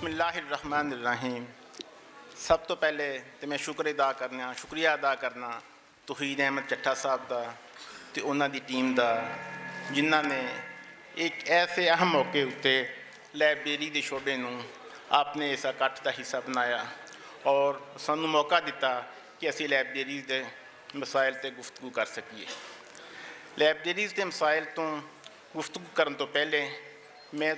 बिस्मिल्लाहिर्रहमानिर्रहीम। सब तो पहले तो मैं शुक्रिया अदा करना तौहीद अहमद चट्ठा साहब का तो उन्होंने टीम का जिन्हों ने एक ऐसे अहम मौके उत्ते लाइब्रेरी के शोबे नूं आपने इस इकट्ठ का हिस्सा बनाया और सानू मौका दिता कि असी लाइब्रेरी के मसाइल पर गुफ्तगू कर सकीए। लाइब्रेरीज़ के मसाइल तो गुफ्तगू करने तो पहले मैं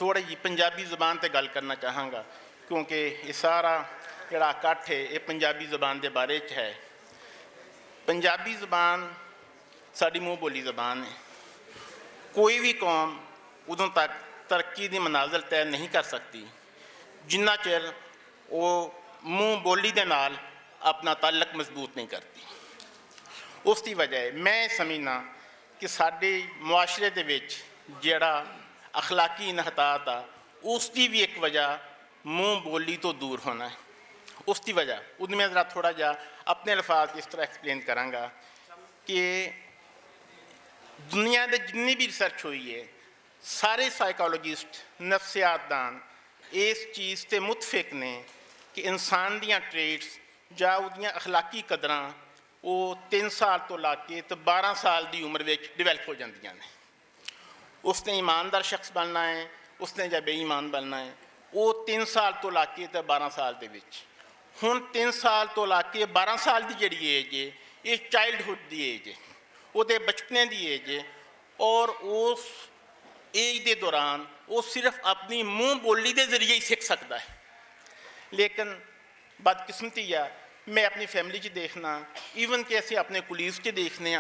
थोड़ी जी पंजाबी ज़बान पर गल करना चाहांगा, क्योंकि ये सारा जिहड़ा इकट्ठ है ये पंजाबी ज़बान के बारे च है। पंजाबी ज़बान साडी मूँह बोली ज़बान है। कोई भी कौम उदों तक तरक्की की मनाजिल तय नहीं कर सकती जिन्ना चिर वो मूँह बोली दे नाल अपना ताल्लुक मजबूत नहीं करती। उसकी वजह मैं समझना कि साडे मुआशरे दे विच जिहड़ा अखलाकी इनहतात आ उसकी भी एक वजह मूँह बोली तो दूर होना है। उसकी वजह उद मैं ज़रा थोड़ा जा अपने अल्फाज इस तरह एक्सप्लेन कराँगा कि दुनिया के जितनी भी रिसर्च हुई है सारे साइकोलॉजिस्ट नफ्सियातदान इस चीज़ से मुतफिक ने कि इंसान दियाँ ट्रेड्स या उदियाँ अखलाकी कदरां वो 3 साल तो ला के तो 12 साल की उम्र में डिवेलप हो जांदियां ने। उसने ईमानदार शख्स बनना है, उसने या बेईमान बनना है, वो 3 साल तो ला के तो 12 साल के हुण 3 साल तो ला के 12 साल की जिहड़ी एज है ये चाइल्डहुड की एज है, वो बचपने की एज है और उस एज के दौरान वो सिर्फ अपनी मूँह बोली के जरिए ही सीख सकता है। लेकिन बदकिस्मती आ मैं अपनी फैमिली च देखना ईवन कि असीं अपने कुलीग्स च देखने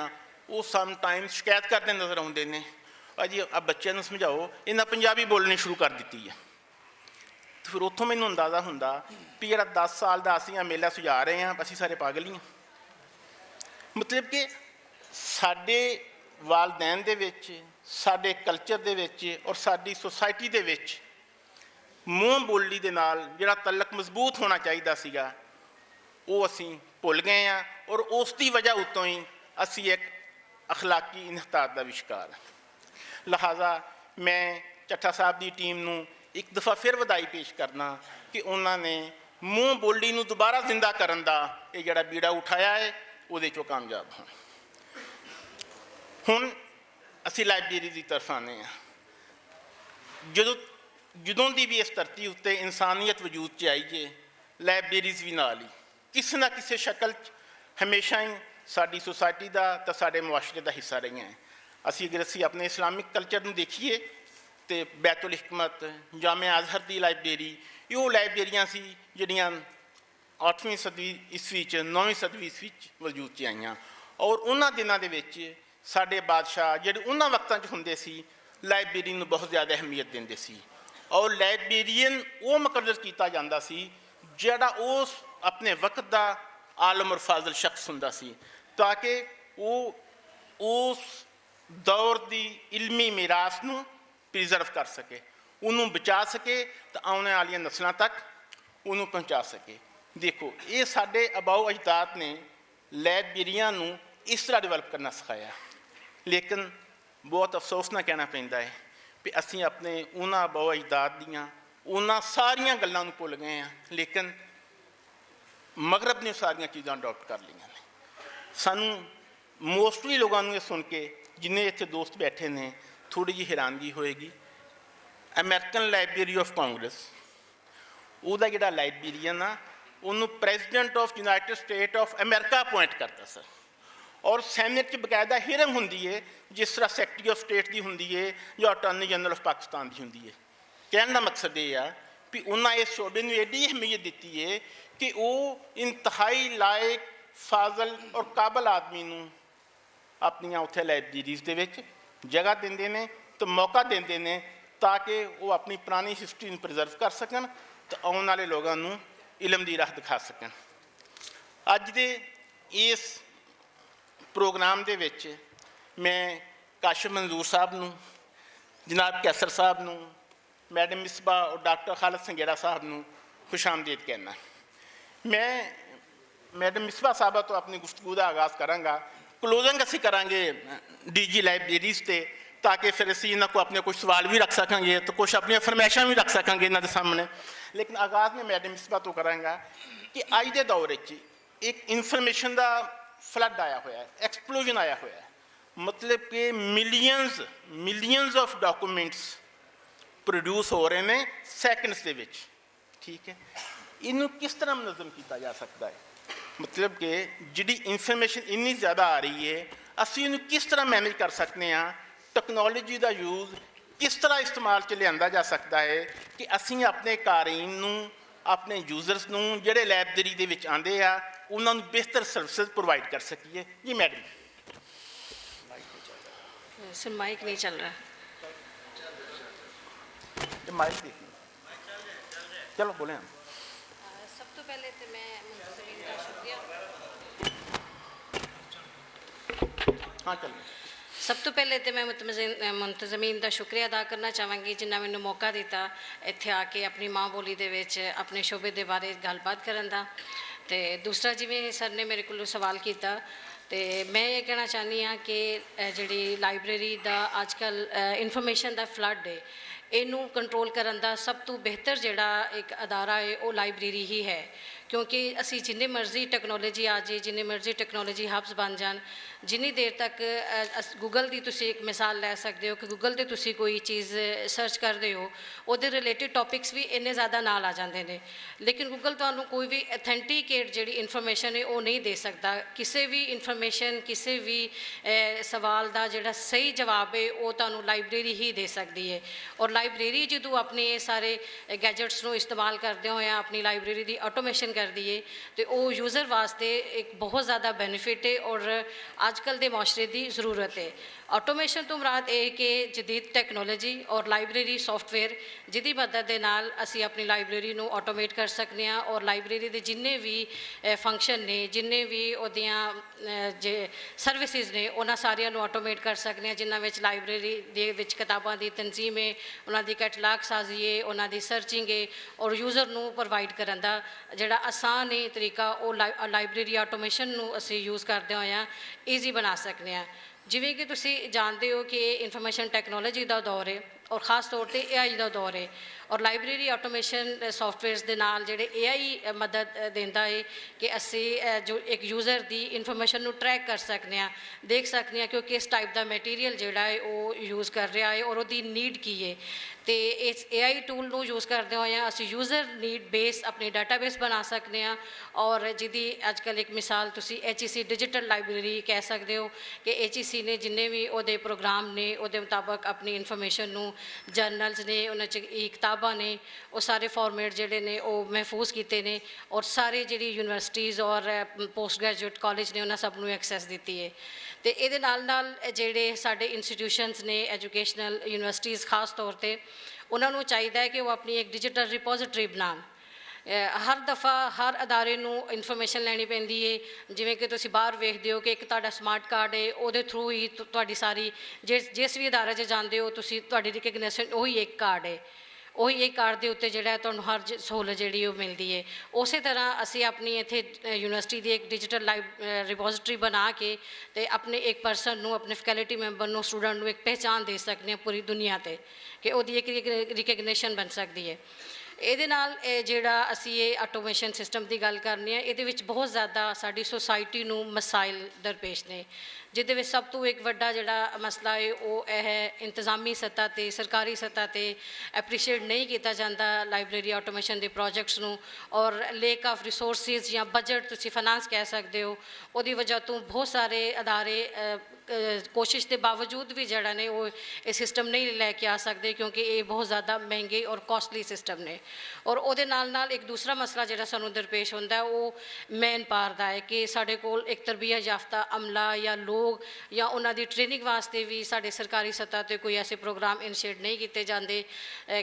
वो समटाइम्स शिकायत करते नज़र आते हैं, अजी अब बच्चों को समझाओ इन्हें पंजाबी बोलनी शुरू कर दी है। तो फिर उतों मैनूं अंदाज़ा हुंदा भी जिहड़ा 10 साल का असीं मेला सुझा रहे हैं असीं सारे पागल ही। मतलब कि साडे वालदैन दे विच साडे कल्चर दे विच और साडी सोसाइटी दे विच मूँह बोली दे नाल जिहड़ा तल्लक मजबूत होना चाहिए सीगा वो असीं भुल गए हैं और उसकी वजह उत्तों ही असीं एक अखलाकी इनहतात का विशकार। लिहाजा मैं चट्ठा साहब की टीम नूं एक दफ़ा फिर वधाई पेश करना कि उन्होंने मूँह बोली नूं दोबारा जिंदा करन दा ये जिहड़ा बीड़ा उठाया है उहदे चों कामयाब होण। हुण असीं लाइब्रेरी की तरफ आने जदों की भी इस धरती उत्ते इंसानियत वजूद च आई है लाइब्रेरीज़ भी नाल ही किसी ना किसी शक्ल हमेशा ही साडी सोसाइटी का तो साडे मुआशरे का हिस्सा रही हैं। असी अगर असी अपने इस्लामिक कल्चर में देखिए तो बैतुल हिकमत जामिया अजहर की लाइब्रेरी ये लाइब्रेरियां सी जिहड़ियां 8वीं सदी ईस्वी 9वीं सदी ईस्वी वजूद च आईयां और उन्होंने दिनों के साडे बादशाह जिहड़े उन्होंने वक्तां च हुंदे सी लाइब्रेरी नूं बहुत ज़्यादा अहमियत देंदे सी और लाइब्रेरीयन वो मुकर्रर किया जाता सी जिहड़ा उस अपने वक्त का आलम और फाजल शख्स हुंदा सी ताकि वो उस दौर की इलमी मीरास नूं प्रिजर्व कर सके, उन्होंने बचा सके तो आने वाली नस्लों तक उन्होंने पहुँचा सके। देखो ये साडे अबाऊ अजदाद ने लाइब्रेरियां नूं इस तरह डिवेलप करना सिखाया, लेकिन बहुत अफसोस ना कहना पैंदा है कि असीं अपने उन्हां अबाऊ अजदाद दियां उन्हां सारियां गल्लां नूं भुल गए हैं, लेकिन मगरब ने सारियां चीज़ां अडॉप्ट कर लियां ने। सानू मोस्टली लोगों को सुन के जिन्हें इतने दोस्त बैठे ने थोड़ी जी हैरानगी होएगी। अमेरिकन लाइब्रेरी ऑफ कांग्रेस उसका जिहड़ा लाइब्रेरियन आ उन्होंने president of United State of America appoint करता सर और सैनट बकायदा हियरिंग होंदी है जिस तरह सैकटरी ऑफ स्टेट की होंदी है या अटॉर्नी जनरल ऑफ पाकिस्तान की होंदी है। कहने का मकसद ये आ कि उन्हें इस शोबे में एडी अहमियत दी है कि वो इंतहाई लायक फाजल और काबल आदमी नूं अपनिया उत्थे लाइब्रेरीज़ दे विच जगह देंदे ने तो मौका देंदे ने ताकि वो अपनी पुरानी हिस्टरी नूं प्रिजर्व कर सकन तो आने वाले लोगों नूं इलम दी राह दिखा सकन। अज दे इस प्रोग्राम दे विच मैं काशिफ मंजूर साहब नूं, जनाब कैसर साहब नूं, मैडम मिसबा और डॉक्टर खालिद संगेड़ा साहब नूं खुश आमदीद कहना। मैं मैडम मिसबा साहबा तो अपनी गुफ्तगू का आगाज़ कराँगा, क्लोजिंग असी करांगे डी जी लाइब्रेरीज़ से ਤਾਂ ਕਿ ਫਿਰ ਅਸੀਂ ਇਹਨਾਂ ਕੋਲ ਆਪਣੇ ਕੁਝ ਸਵਾਲ ਵੀ ਰੱਖ ਸਕਾਂਗੇ ਤੇ ਕੁਝ ਆਪਣੀਆਂ ਫਰਮਾਇਸ਼ਾਂ ਵੀ ਰੱਖ ਸਕਾਂਗੇ ਇਹਨਾਂ ਦੇ ਸਾਹਮਣੇ। ਲੇਕਿਨ ਆਗਾਜ਼ ਮੈਂ ਮੈਡਮ ਇਸ ਬਾਤ ਤੋਂ ਕਰਾਂਗਾ ਕਿ ਅੱਜ ਦੇ ਦੌਰ ਵਿੱਚ ਇੱਕ ਇਨਫੋਰਮੇਸ਼ਨ ਦਾ ਫਲੱਡ ਆਇਆ ਹੋਇਆ ਹੈ, ਐਕਸਪਲੋਜਨ ਆਇਆ ਹੋਇਆ ਹੈ। ਮਤਲਬ ਕਿ ਮਿਲੀਅਨਸ ਆਫ ਡਾਕੂਮੈਂਟਸ ਪ੍ਰੋਡਿਊਸ ਹੋ ਰਹੇ ਨੇ ਸੈਕਿੰਡਸ ਦੇ ਵਿੱਚ, ਠੀਕ ਹੈ। ਇਹਨੂੰ ਕਿਸ ਤਰ੍ਹਾਂ ਮੁਨਜ਼ਮ ਕੀਤਾ ਜਾ ਸਕਦਾ ਹੈ? ਮਤਲਬ ਕਿ ਜਿਹੜੀ ਇਨਫੋਰਮੇਸ਼ਨ ਇੰਨੀ ਜ਼ਿਆਦਾ ਆ ਰਹੀ ਹੈ, ਅਸੀਂ ਇਹਨੂੰ ਕਿਸ ਤਰ੍ਹਾਂ ਮੈਨੇਜ ਕਰ ਸਕਦੇ ਹਾਂ? ਟੈਕਨੋਲੋਜੀ ਦਾ ਯੂਜ਼ ਕਿਸ ਤਰ੍ਹਾਂ ਇਸਤੇਮਾਲ 'ਚ ਲਿਆਂਦਾ ਜਾ ਸਕਦਾ ਹੈ ਕਿ ਅਸੀਂ ਆਪਣੇ ਕਾਰੀਨ ਨੂੰ, ਆਪਣੇ ਯੂਜ਼ਰਸ ਨੂੰ ਜਿਹੜੇ ਲਾਇਬ੍ਰੇਰੀ ਦੇ ਵਿੱਚ ਆਉਂਦੇ ਆ, ਉਹਨਾਂ ਨੂੰ ਬਿਹਤਰ ਸਰਵਿਸਿਜ਼ ਪ੍ਰੋਵਾਈਡ ਕਰ ਸਕੀਏ? ਜੀ ਮੈਡਮ। सर माइक नहीं चल रहा। माइक देखिए, चलो बोले हम। सब तो पहले तो मैं मुंतज़मीन का शुक्रिया, हाँ चलो। सब तो पहले तो मैं मुंतज़मीन का शुक्रिया अदा करना चाहांगी जिन्हें मैंने मौका दिता इत्थे आके अपनी माँ बोली दे विच अपने शोबे के बारे गलबात करन दा। ते दूसरा जिवें सर ने मेरे को सवाल किया तो मैं ये कहना चाहनी हाँ कि जी लाइब्रेरी का अजकल इन्फॉर्मेशन का फ्लड है, इनू कंट्रोल करन दा सब तो बेहतर जिहड़ा एक अदारा है वो लाइब्रेरी ही है। क्योंकि असी जिन्नी मर्जी टैक्नोलॉजी आ जाए, जिन्नी मर्जी टैक्नोलॉजी हब्स बन जान, जिन्नी देर तक गूगल की तुसी एक मिसाल लै सकते हो कि गूगल ते तुसी कोई चीज़ सर्च करते हो, उहदे रिलेटिड टॉपिक्स भी इन्ने ज़्यादा नाल आ जाते हैं, लेकिन गूगल तुहानू कोई भी अथेंटिकेट जिहड़ी इन्फॉर्मेशन है वो नहीं दे सकता। किसी भी इन्फॉर्मेशन, किसी भी सवाल का जिहड़ा सही जवाब है वो तुहानू लाइब्रेरी ही दे सकती है। और लाइब्रेरी जो अपने ये सारे गैजेट्स नू इस्तेमाल करदे होए अपनी लाइब्रेरी की ऑटोमेशन कर दी है तो वो यूज़र वास्ते एक बहुत ज़्यादा बेनिफिट है और अजकल के माशरे की ज़रूरत है। ऑटोमेशन तो मुराद है कि जदीद टैक्नोलॉजी और लाइब्रेरी सॉफ्टवेयर जिहदी मदद दे नाल असी अपनी लाइब्रेरी नू ऑटोमेट कर सकते हैं और लाइब्रेरी के जिन्ने भी फंक्शन ने, जिन्ने भी उहदियां जे सर्विसिज ने, उन्हां सारियां नू ऑटोमेट कर सकते हैं, जिन्हां विच लाइब्रेरी दे विच किताबां दी तंजीम है, उन्हां दी कैटलाग साजी है, उन्हां दी सर्चिंग है और यूज़र नू प्रोवाइड करन दा जिहड़ा आसान है तरीका वो लाइब्रेरी ऑटोमेशन नू असी यूज़ करदे होए ईजी बना सकते हैं। जिवें कि तुसी जानते हो कि इन्फॉर्मेशन टैक्नोलॉजी का दौर है और ख़ास तौर पर AI का दौर है और लाइब्रेरी ऑटोमेशन सॉफ्टवेयर्स के नाल जिहड़े AI मदद देंदा है कि असी जो एक यूज़र की इन्फॉर्मेशन नू ट्रैक कर सकते हैं, देख सकते हैं कि वो किस टाइप का मटीरियल जिहड़ा है वो यूज़ कर रहा है और उसकी नीड की है। तो इस AI टूल नू यूज़ करते हुए असी यूज़र नीड बेस अपनी डाटाबेस बना सकते हैं और जिहदी अजकल एक मिसाल तुसी HEC डिजिटल लाइब्रेरी कह सकते हो कि HEC ने जिन्ने भी उहदे प्रोग्राम ने उहदे मुताबक अपनी इन्फॉर्मेशन नू जर्नल्स ने उन्हां च किताबां ने वो सारे फॉर्मेट जिहड़े ने वो महफूज किए ने और सारे जिहड़ी यूनिवर्सिटीज़ और पोस्ट ग्रेजुएट कॉलेज ने उन्हां सब नू एक्सैस दी है। तो ये नाल जिहड़े साडे इंस्टीट्यूशनस ने एजुकेशनल यूनिवर्सिटीज़ खास तौर पर उन्होंने चाहिए कि वो अपनी एक डिजिटल रिपोजिटरी बनान। हर दफ़ा हर अदारे नू इन्फॉर्मेशन लैनी पैंदी है, जिवें कि तुसीं बाहर वेखदे हो कि एक तुहाडा स्मार्ट कार्ड है उहदे थ्रू ही तुहाडी सारी जिस भी अदारे 'च जांदे हो तुसीं तुहाडी रिकग्निशन वही एक कार्ड है, वही एक कार्ड के उत्ते जिहड़ा तुहानूं हर सहूलत जिहड़ी वो मिलती है। उस तरह असी अपनी इत्थे यूनिवर्सिटी की एक डिजिटल रिपोजिटरी बना के ते अपने एक परसन नू, अपने फैकल्टी मैंबर नू, स्टूडेंट नू एक पहचान दे सकते हैं पूरी दुनिया ते कि उहदी एक रिकग्निशन बन सकती है। ਇਹਦੇ ਨਾਲ ਜਿਹੜਾ ਅਸੀਂ ਇਹ ਆਟੋਮੇਸ਼ਨ ਸਿਸਟਮ ਦੀ ਗੱਲ ਕਰਨੀ ਹੈ, ਇਹਦੇ ਵਿੱਚ ਬਹੁਤ ਜ਼ਿਆਦਾ ਸਾਡੀ ਸੋਸਾਇਟੀ ਨੂੰ ਮਸਾਇਲ ਦਰਪੇਸ਼ ਨੇ, ਜਿਹਦੇ ਵਿੱਚ ਸਭ ਤੋਂ ਇੱਕ ਵੱਡਾ ਜਿਹੜਾ ਮਸਲਾ ਹੈ ਉਹ ਇਹ ਹੈ ਇੰਤਜ਼ਾਮੀ ਸਤ੍ਹਾ 'ਤੇ, ਸਰਕਾਰੀ ਸਤ੍ਹਾ 'ਤੇ ਐਪਰੀਸ਼ੀਏਟ ਨਹੀਂ ਕੀਤਾ ਜਾਂਦਾ ਲਾइब्रेरी ਆਟੋਮੇਸ਼ਨ ਦੇ ਪ੍ਰੋਜੈਕਟਸ ਨੂੰ ਔਰ ਲੇਕ ਆਫ ਰਿਸੋਰਸਿਸ ਜਾਂ ਬਜਟ ਤੁਸੀਂ ਫਾਈਨਾਂਸ ਕਹਿ ਸਕਦੇ ਹੋ, ਉਹਦੀ ਵਜ੍ਹਾ ਤੋਂ ਬਹੁਤ ਸਾਰੇ ਅਦਾਰੇ कोशिश के बावजूद भी जड़ा ने वो ये सिस्टम नहीं लैके आ सकते क्योंकि ये बहुत ज़्यादा महंगे और कॉस्टली सिस्टम ने। और उहदे नाल एक दूसरा मसला जिहड़ा सानूं दरपेश होंदा है वो मैन पावर दा है कि साडे कोल एक तरबियत याफ्ता अमला या लोग या उन्हां दी ट्रेनिंग वास्ते भी साडे सरकारी सतह ते कोई ऐसे प्रोग्राम इनिशिएट नहीं किए जाते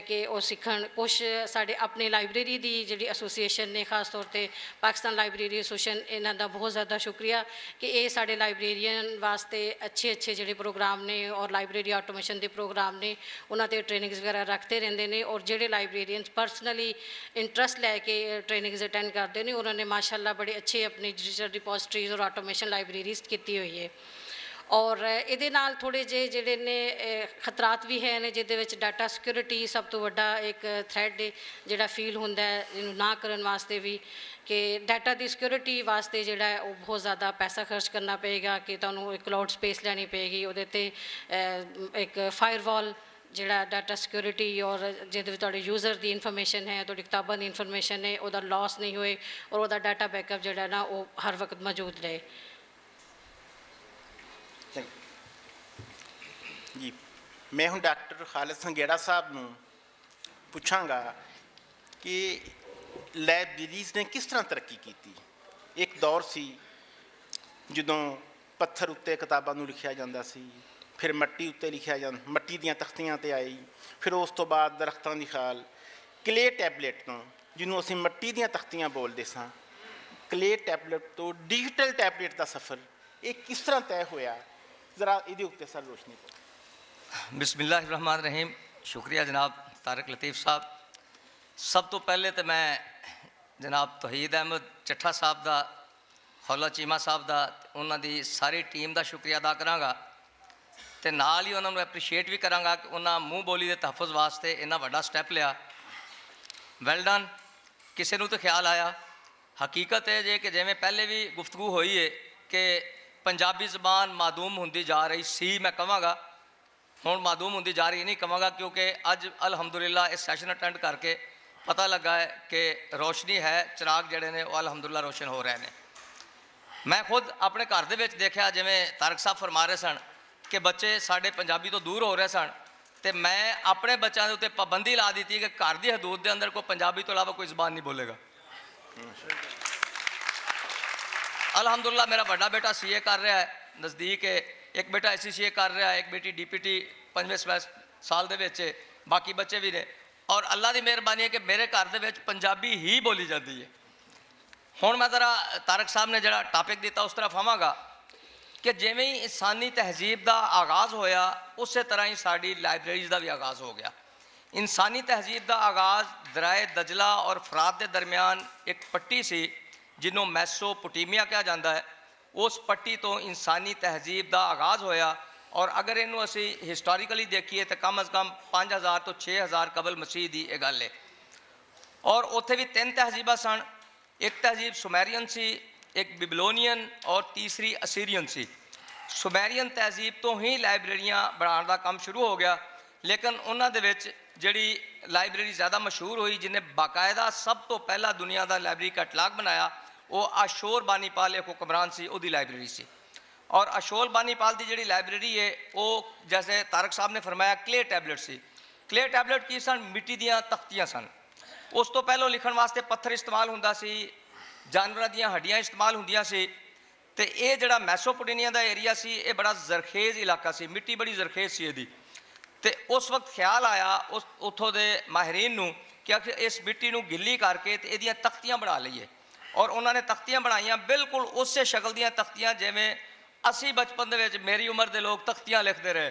कि वो सीखण। कुछ साडे अपने लाइब्रेरी की जिहड़ी एसोसीएशन ने खास तौर पर पाकिस्तान लाइब्रेरी एसोसीएशन इन्हां दा बहुत ज़्यादा शुक्रिया कि ये साडे लाइब्रेरियन वास्ते अच्छे अच्छे जिहड़े प्रोग्राम ने और लाइब्रेरी ऑटोमेशन के प्रोग्राम ने उन्होंने ट्रेनिंग्स वगैरह रखते रहते हैं और जिहड़े लाइब्रेरियन पर्सनली इंटरस्ट लैके ट्रेनिंग्स अटेंड करते हैं उन्होंने माशाअल्लाह बड़े अच्छे अपनी डिजिटल रिपोजिटरीज और ऑटोमेशन लाइब्रेरीज की हुई है। ਔਰ ਇਹਦੇ ਨਾਲ ਥੋੜ੍ਹੇ ਜਿਹੇ ਜਿਹੜੇ ਨੇ ਖਤਰਾਤ ਵੀ ਹੈ ਨੇ, ਜਿਹਦੇ ਵਿੱਚ ਡਾਟਾ ਸਿਕਿਉਰਿਟੀ ਸਭ ਤੋਂ ਵੱਡਾ ਇੱਕ ਥ੍ਰੈਡ ਜਿਹੜਾ ਫੀਲ ਹੁੰਦਾ ਹੈ ਇਹਨੂੰ ਨਾ ਕਰਨ ਵਾਸਤੇ ਵੀ, ਕਿ ਡਾਟਾ ਦੀ ਸਿਕਿਉਰਿਟੀ ਵਾਸਤੇ ਜਿਹੜਾ ਹੈ ਉਹ ਬਹੁਤ ਜ਼ਿਆਦਾ ਪੈਸਾ ਖਰਚ ਕਰਨਾ ਪਏਗਾ, ਕਿ ਤੁਹਾਨੂੰ ਇੱਕ ਕਲਾਊਡ ਸਪੇਸ ਲੈਣੀ ਪਏਗੀ, ਉਹਦੇ 'ਤੇ ਇੱਕ ਫਾਇਰਵਾਲ ਜਿਹੜਾ ਡਾਟਾ ਸਿਕਿਉਰਿਟੀ ਔਰ ਜਿਹਦੇ ਵਿੱਚ ਤੁਹਾਡੇ ਯੂਜ਼ਰ ਦੀ ਇਨਫੋਰਮੇਸ਼ਨ ਹੈ, ਤੁਹਾਡੀ ਕਿਤਾਬਾਂ ਦੀ ਇਨਫੋਰਮੇਸ਼ਨ ਹੈ, ਉਹਦਾ ਲਾਸ ਨਹੀਂ ਹੋਏ ਔਰ ਉਹਦਾ ਡਾਟਾ ਬੈਕਅਪ ਜਿਹੜਾ ਨਾ ਉਹ ਹਰ ਵਕਤ ਮੌਜੂਦ ਰਹੇ। ਜੀ ਮੈਂ ਹੁਣ ਡਾਕਟਰ ਖਾਲਿਦ ਸੰਘੇੜਾ ਸਾਹਿਬ ਨੂੰ ਪੁੱਛਾਂਗਾ ਕਿ ਲਾਇਬ੍ਰੇਰੀਜ਼ ਨੇ ਕਿਸ ਤਰ੍ਹਾਂ ਤਰੱਕੀ ਕੀਤੀ। ਇੱਕ ਦੌਰ ਸੀ ਜਦੋਂ ਪੱਥਰ ਉੱਤੇ ਕਿਤਾਬਾਂ ਨੂੰ ਲਿਖਿਆ ਜਾਂਦਾ ਸੀ, ਫਿਰ ਮਿੱਟੀ ਉੱਤੇ ਲਿਖਿਆ ਮਿੱਟੀ ਦੀਆਂ ਤਖਤੀਆਂ 'ਤੇ ਆਈ, ਫਿਰ ਉਸ ਤੋਂ ਬਾਅਦ ਦਰਖਤਾਂ ਦੀ ਖਾਲ, ਕਲੇ ਟੈਬਲੇਟ ਤੋਂ, ਜਿਹਨੂੰ ਅਸੀਂ ਮਿੱਟੀ ਦੀਆਂ ਤਖਤੀਆਂ ਬੋਲਦੇ ਸਾਂ, ਕਲੇ ਟੈਬਲੇਟ ਤੋਂ ਡਿਜੀਟਲ ਟੈਬਲੇਟ ਦਾ ਸਫ਼ਰ ਇਹ ਕਿਸ ਤਰ੍ਹਾਂ ਤੈਅ ਹੋਇਆ, ਜ਼ਰਾ ਇਹਦੇ ਉੱਤੇ ਸਰ ਰੋਸ਼ਨੀ ਪਾਓ। बिस्मिल्लाहिर्रहमानिर्रहीम। शुक्रिया जनाब तारक लतीफ़ साहब। सब तो पहले तो मैं जनाब तौहीद अहमद ਚੱਠਾ साहब का, हौला चीमा साहब का, उन्हों की सारी टीम का शुक्रिया अदा कराँगा, तो नाल ही उन्होंने एप्रीशिएट भी कराँगा कि उन्होंने मूँह बोली के तहफ़ुज़ वास्ते इन्ना वड्डा स्टैप लिया। Well done. किसी को तो ख्याल आया, हकीकत है जे कि जिवें पहले भी गुफ्तगू हुई है कि पंजाबी ज़बान मादूम होंदी जा रही सी, मैं कहांगा ਹੁਣ ਮਾਦੂਮ ਹੁੰਦੀ ਜਾ ਰਹੀ नहीं कहांगा, क्योंकि अज अलहमदुलिल्ला इस सैशन अटेंड करके पता लगा है कि रोशनी है, चिराग जड़े ने वो अलहमदुलिल्ला रोशन हो रहे हैं। मैं खुद अपने घर दे विच देखा, जिवें तारक साहब फरमा रहे सन कि बच्चे साढ़े पंजाबी तो दूर हो रहे सन, तो मैं अपने बच्चों के उत्ते पाबंदी ला दी कि घर की हदूद के अंदर कोई पंजाबी तो इलावा कोई ज़बान नहीं बोलेगा। अलहमदुलिल्ला मेरा बड़ा बेटा CA कर रहा है, नज़दीक है, एक बेटा SCCA कर रहा है, एक बेटी DPT 5वें साल दे विच, बाकी बच्चे भी ने, और अल्लाह की मेहरबानी है कि मेरे घर दे विच पंजाबी ही बोली जाती है। हुण मैं ज़रा तारक साहब ने जिहड़ा टॉपिक दिता उस तरफ आवांगा कि जिवें ही इंसानी तहजीब का आगाज़ होया, उस तरह ही साड़ी लाइब्रेरीज़ का भी आगाज़ हो गया। इंसानी तहजीब का आगाज़ दरियाए दजला और फरात के दरम्यान एक पट्टी सी जिन्हों मैसोपोटामिया कहा जाता है, उस पट्टी तो इंसानी तहजीब का आगाज़ होया। और अगर इनू असी हिस्टोरिकली देखिए तो कम अज़ कम 5000 तो 6000 कबल मसीह की यह गल है। और उत्थे भी 3 तहजीबां सन, एक तहजीब सुमेरियन सी, एक बिबलोनियन और तीसरी असीरियन सी। सुमेरियन तहजीब तो ही लाइब्रेरियां बनाने का काम शुरू हो गया, लेकिन उन्हां दे विच जिहड़ी लाइब्रेरी ज़्यादा मशहूर हुई, जिन्हें बाकायदा सब तो पहला दुनिया का लाइब्रेरी कैटलाग बनाया, वो अशोर बानीपाल एक हुक्मरान सी, उहदी लाइब्रेरी सी। और अशोर बानीपाल की जिहड़ी लाइब्रेरी है वो जैसे तारक साहब ने फरमाया क्ले टैबलेट सी। क्ले टैबलेट की सन, मिट्टी दियाँ तख्तियाँ सन। उस तो पहलों लिखण वास्ते पत्थर इस्तेमाल हुंदा सी, जानवरां दियां हड्डियां इस्तेमाल हुंदियां सी। ते ये जिहड़ा मैसोपोटामिया का एरिया सी, ये बड़ा जरखेज़ इलाका सी, मिट्टी बड़ी जरखेज़ सी इहदी। ते उस वक्त ख्याल आया उस उत्थों दे माहिरीन नूं कि आखिर इस मिट्टी नूं गिल्ली करके ते इहदियां तख्तियां बना लईए। और उन्होंने तख्तियां बनाईयां बिल्कुल उस शक्ल दियां तख्तियां जिवें असी बचपन दे विच मेरी उम्र के लोग तख्तियां लिखते रहे,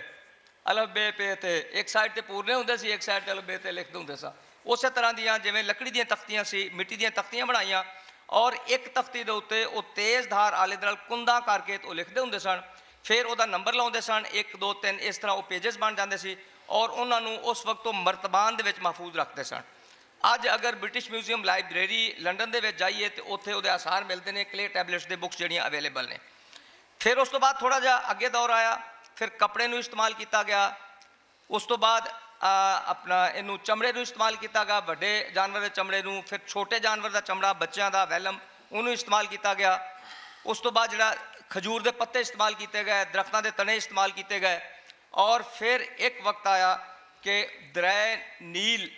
अलफ बे पे ते एक साइड ते पूरने होंदे सी, एक साइड ते अलफ बे ते लिखते होंदे सा। उस तरह दियां जिवें लकड़ी दियां तख्तियां सी, मिट्टी दियां तख्तियां बनाईयां, और एक तख्ती दे उत्ते वो तेज़ धार आले दुआले कुंदा करके तो लिखते होंदे सन। फिर उहदा नंबर लाउंदे सन, 1 2 3 इस तरह वो पेजेस बन जाते सी, और उन्होंने उस वक्त तो मरतबान दे विच महफूज रखते सन। अज अगर ब्रिटिश म्यूजियम लाइब्रेरी लंडन दे विच जाइए तो उत्थे उहदे आसार मिलते हैं, क्ले टैबलेट्स दे बुक्स जिहड़ियां अवेलेबल ने। फिर उस तो बाद थोड़ा जिहा अगे दौर आया, फिर कपड़े नूं इस्तेमाल किया गया, उस तो बाद अपना इनू चमड़े नूं इस्तेमाल किया गया, वड्डे जानवर के चमड़े नूं, फिर छोटे जानवर का चमड़ा, बच्चों का वैलम, उन्होंने इस्तेमाल किया गया। उस तो बाद जिहड़ा खजूर के पत्ते इस्तेमाल किए गए, दरख्तों के तने इस्तेमाल किए गए। और फिर एक वक्त आया कि दरियाए नील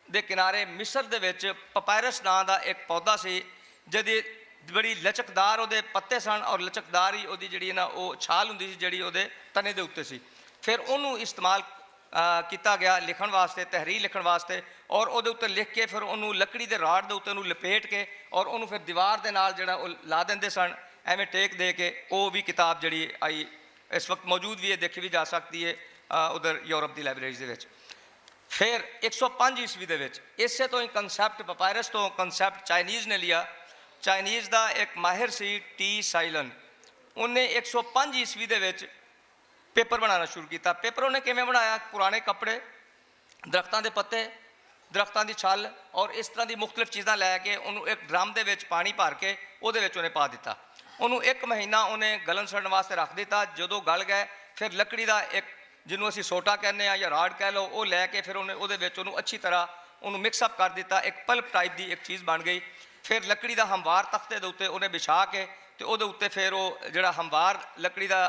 के किनारे मिस्र दे विच पपायरस नां दा एक पौधा सी, जिहदी बड़ी लचकदार उहदे पत्ते सन, और लचकदार ही उहदी जिहड़ी ना वो छाल हुंदी सी जिहड़ी उहदे तने दे उत्ते सी। फिर उन्होंने इस्तेमाल किया गया लिखण वास्ते, तहरीर लिखण वास्ते, और उहदे उत्ते लिख के फिर उन्होंने लकड़ी के राड़ दे उत्ते उन्होंने लपेट के और उन्होंने फिर दीवार के नाल जिहड़ा ला देंदे सन, एवें टेक दे के। वो भी किताब जिहड़ी आई इस वक्त मौजूद भी है, देखी भी जा सकती है उधर यूरोप की लाइब्रेरीज़ दे विच। फिर 105 ईस्वी दे विच इसे तो ही कंसैप्ट पपायरस तो कंसैप्ट चाइनीज़ ने लिया। चाइनीज़ का एक माहिर सी टी साइलन, उन्हें 105 ईस्वी दे विच पेपर बनाना शुरू किया। पेपर उन्हें किवें बनाया, पुराने कपड़े, दरख्तां दे पत्ते, दरख्तां दी छल और इस तरह की मुख्तलिफ चीज़ां लैके उन्होंने एक ड्रम दे विच पानी भर के उहदे विच उन्हें पा दिता। उन्होंने 1 महीना उन्हें गलन सड़न वास्ते रख दिता। जदों गल गए फिर लकड़ी का एक जिन्हों असीं सोटा कहने या राड कह लो, वो लैके फिर उन्हें उहदे विच उहनूं अच्छी तरह उन्होंने मिक्सअप कर दिता। एक पल्प टाइप की एक चीज़ बन गई। फिर लकड़ी का हमवार तख्ते दे उत्ते उन्हें बिछा के तो उहदे उत्ते फिर वो जिहड़ा हमवार लकड़ी का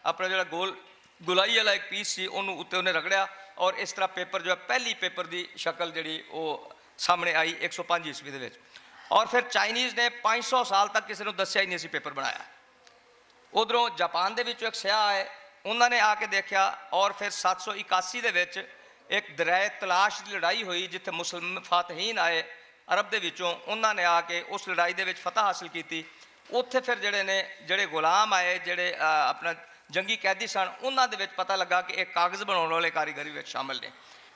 अपना जिहड़ा गुलाई वाला एक पीस सी उन्होंने उत्ते उन्हें रगड़िया और इस तरह पेपर जो है पहली पेपर की शक्ल जी वो सामने आई 105 ईस्वी के। और फिर चाइनीज़ ने 500 साल तक किसी ने दसिया ही नहीं सी पेपर बनाया। उधरों जापान के एक सियाह आए, उन्होंने आके देखा और फिर 781 के एक दरियाए तलाश की लड़ाई हुई जिथे मुसलमान फातहीन आए अरब के विचों, उन्होंने आके उस लड़ाई के फतह हासिल की। उत्थे फिर जेड़े गुलाम आए जिहड़े अपना जंगी कैदी सन, उन्होंने पता लगा कि एक कागज़ बनाने वाले कारीगरी में शामिल ने।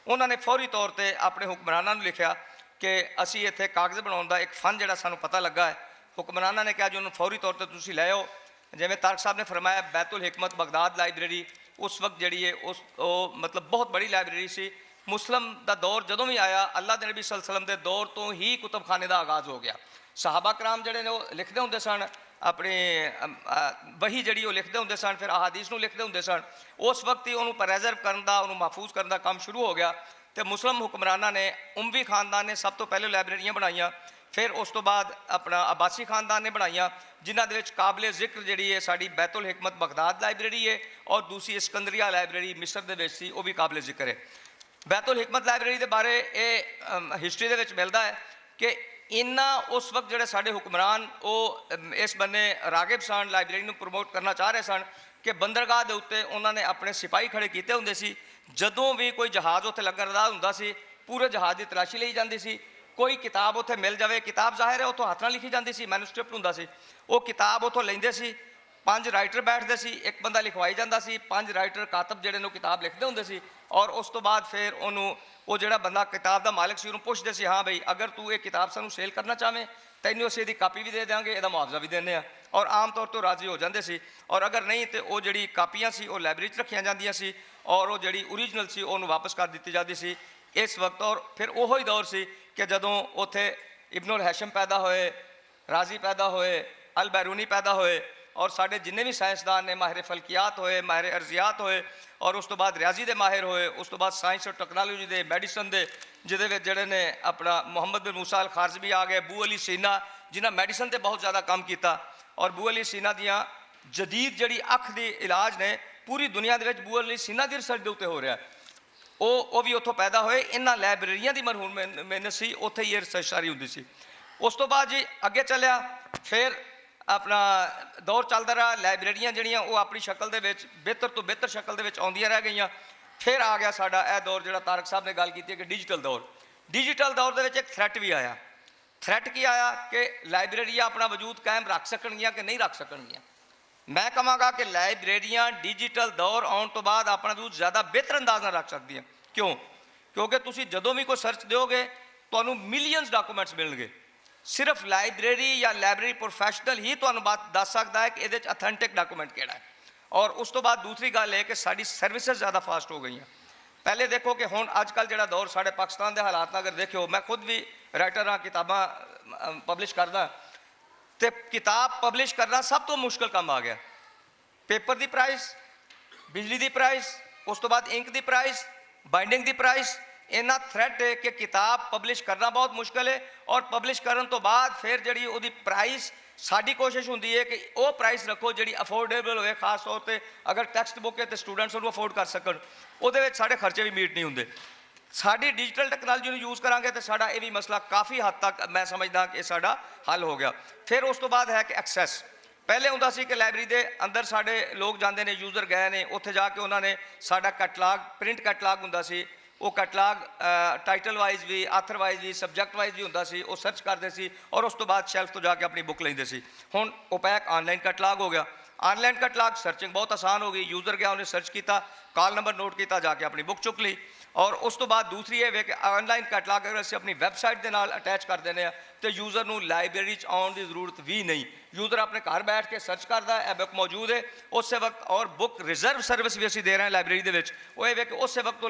उन्होंने फौरी तौर पर अपने हुक्मरानां नूं लिखिया कि असी इत्थे कागज़ बनाने का एक फन जिहड़ा सानूं पता लगा है। हुक्मरानां ने कहा जी उन्होंने फौरी तौर पर तुसीं लै आओ। जिवें तारक साहब ने फरमाया बैतुल हिकमत बगदाद लाइब्रेरी उस वक्त जी है उस मतलब बहुत बड़ी लाइब्रेरी सी। मुस्लिम का दौर जदों भी आया अल्लाह के नबी सल्लल्लाहु अलैहि वसल्लम के दौर तो ही कुतुबखाने का आगाज़ हो गया। सहाबा कराम जिहड़े ने वो लिखते होंदे सन, अपने वही जी लिखते होंदे सन, फिर अहादीस नूं लिखते होंदे सन। उस वक्त ही उन्होंने प्रेजर्व करने का उन्होंने महफूज करने का काम शुरू हो गया। तो मुस्लिम हुक्मराना ने उमवी खानदान ने सब तो पहले लाइब्रेरियाँ बनाईयां, फिर उस तो बाद अपना अब्बासी खानदान ने बनाईयां जिन्हां दे विच काबिले जिक्र जी है साड़ी बैतुल हिकमत बगदाद लाइब्रेरी है और दूसरी सिकंदरिया लाइब्रेरी मिस्र दे विच सी, वो भी काबिले जिक्र है। बैतुल हिकमत लाइब्रेरी के बारे ये हिस्टरी दे विच मिलदा है कि इन्ना उस वक्त जोड़े साढ़े हुक्मरान वो इस बन्ने रागिब सन, लाइब्रेरी नूं प्रमोट करना चाह रहे सन कि बंदरगाह के उत्ते उन्होंने अपने सिपाही खड़े किए होंदे सी। जदों भी कोई जहाज़ उत्ते लगन दा हुंदा सी पूरे जहाज़ की तलाशी ली जाती सी। कोई किताब उत्थे मिल जाए, किताब जाहिर है उत्थों हत्थ नाल लिखी जाती सी, मैनूस्क्रिप्ट हुंदा सी, वो किताब उत्थों लैंदे सी। 5 राइटर बैठते सी, एक बंदा लिखवाई जाता सी, 5 राइटर कातब जिहड़े ने किताब लिखते होंदे सी। और उस तो बाद फिर उन्होंने वो जिहड़ा बंदा किताब का मालिक सी उन्होंने पुछदे सी, हाँ बई अगर तू ये किताब सानू सेल करना चाहें तैनूं असीं इहदी कापी भी दे देंगे, इहदा मुआवजा भी देने। और आम तौर पर राजी हो जाते सी। और अगर नहीं तो वो जिहड़ी कापियां सी वो लाइब्रेरी च रखियां जांदियां सी और वो जिहड़ी ओरीजिनल सी उन्होंने वापस कर दी जाती सी इस वक्त। और फिर वही दौर सी कि जदों उत्थे इब्नुल हैशम पैदा होए, राजी पैदा होए, अल बैरूनी पैदा होए और साढ़े जिन्ने भी साइंसदान ने माहिर फलकियात होए, माहिर अर्जियात होए और उस तो बाद रियाजी के माहिर होए, उस तो बाद साइंस और टैक्नोलॉजी के मैडिसन के जिहदे जिहड़े ने अपना मुहम्मद बिन मूसा अल खारजवी आ गए, बू अली सीना जिन्हें मैडिसन से बहुत ज़्यादा काम किया। और बू अली सीना दियाँ जदीद जिहड़ी अख की इलाज ने पूरी दुनिया के बू अली सीना की रिसर्च के उत्ते हो रहा है, वो भी उत्थों पैदा होए। इन्हां लाइब्रेरियां की मरहूम मेहनत सी, उत्थे ही ये रिसर्च सारी होंदी सी। उस तो बाद जी अगे चलिया, फिर अपना दौर चलता रहा। लाइब्रेरियां जिहड़ियां वो अपनी शक्ल दे विच बेहतर तो बेहतर शक्ल दे विच आउंदियां रह गईयां। फिर आ गया साडा यह दौर जिहड़ा तारक साहब ने गल की कि डिजिटल दौर। डिजिटल दौर दे विच एक थ्रैट भी आया। थ्रैट की आया कि लाइब्रेरियां अपना वजूद कायम रख सकणगियां कि नहीं रख सकणगियां। मैं कहांगा कि लाइब्रेरियां डिजिटल दौर आने तो बाद अपना वजूद ज़्यादा बेहतर अंदाज नाल रख सकदियां। क्यों? क्योंकि तुसीं जदों भी कोई सर्च दोगे तुहानूं मिलियंस डॉक्यूमेंट्स मिलणगे। सिर्फ लाइब्रेरी या लाइब्रेरी प्रोफैशनल ही तुहानूं बात दस सकता है कि ये अथेंटिक डॉक्यूमेंट किहड़ा है। और उस तो बाद दूसरी गल है कि साडी सर्विसेज ज़्यादा फास्ट हो गई हैं। पहले देखो कि हुण अजकल जिहड़ा दौर साढ़े पाकिस्तान के हालात अगर देखो, मैं खुद भी राइटर हाँ, किताबां पब्लिश करदा, तो किताब पब्लिश करना सब तो मुश्किल काम आ गया। पेपर की प्राइस, बिजली की प्राइस, उस तो बाद इंक की प्राइस, बाइंडिंग की प्राइस, इन्ना थ्रैट है कि किताब पब्लिश करना बहुत मुश्किल है। और पब्लिश करने तो बाद फिर जी वो प्राइस साड़ी कोशिश होंदी है कि वो प्राइस रखो जी अफोर्डेबल होए, खास तौर पर अगर टैक्सट बुक है तो स्टूडेंट्स उन्होंने अफोर्ड कर सकन, वो साढ़े खर्चे भी मीट नहीं होंगे। साड़ी डिजिटल टैक्नोलॉजी यूज़ करांगे तो साड़ा ये भी मसला काफ़ी हद तक मैं समझदा कि साड़ा हल हो गया। फिर उस तो बाद है कि एक्सैस। पहले होंदा सी कि लाइब्रेरी के अंदर साढ़े लोग जाते हैं, यूज़र गए ने, उत्थे जाके उन्होंने साड़ा कैटलाग, प्रिंट कैटलाग होंदा सी, वो कैटलाग टाइटल वाइज भी, आथर वाइज भी, सबजैक्ट वाइज भी होंदा सी, वो सर्च करते सी और उस तो बाद शैल्फ तो जाके अपनी बुक लेंदे सी। हुण ओपैक ऑनलाइन कैटलाग हो गया। ऑनलाइन कैटलाग सर्चिंग बहुत आसान हो गई। यूज़र गया, उन्हें सर्च किया, कॉल नंबर नोट किया, जाके अपनी बुक चुक ली। और उस तो बाद दूसरी है कि ऑनलाइन कैटलाग अगर असीं अपनी वैबसाइट के नाल अटैच कर देने तो यूज़र नूं लाइब्रेरी आने की जरूरत भी नहीं। यूज़र अपने घर बैठ के सर्च करता है, बुक मौजूद है उस वक्त। और बुक रिजर्व सर्विस भी असीं दे रहे हैं लाइब्रेरी दे विच। वो ये कि उस वक्त तो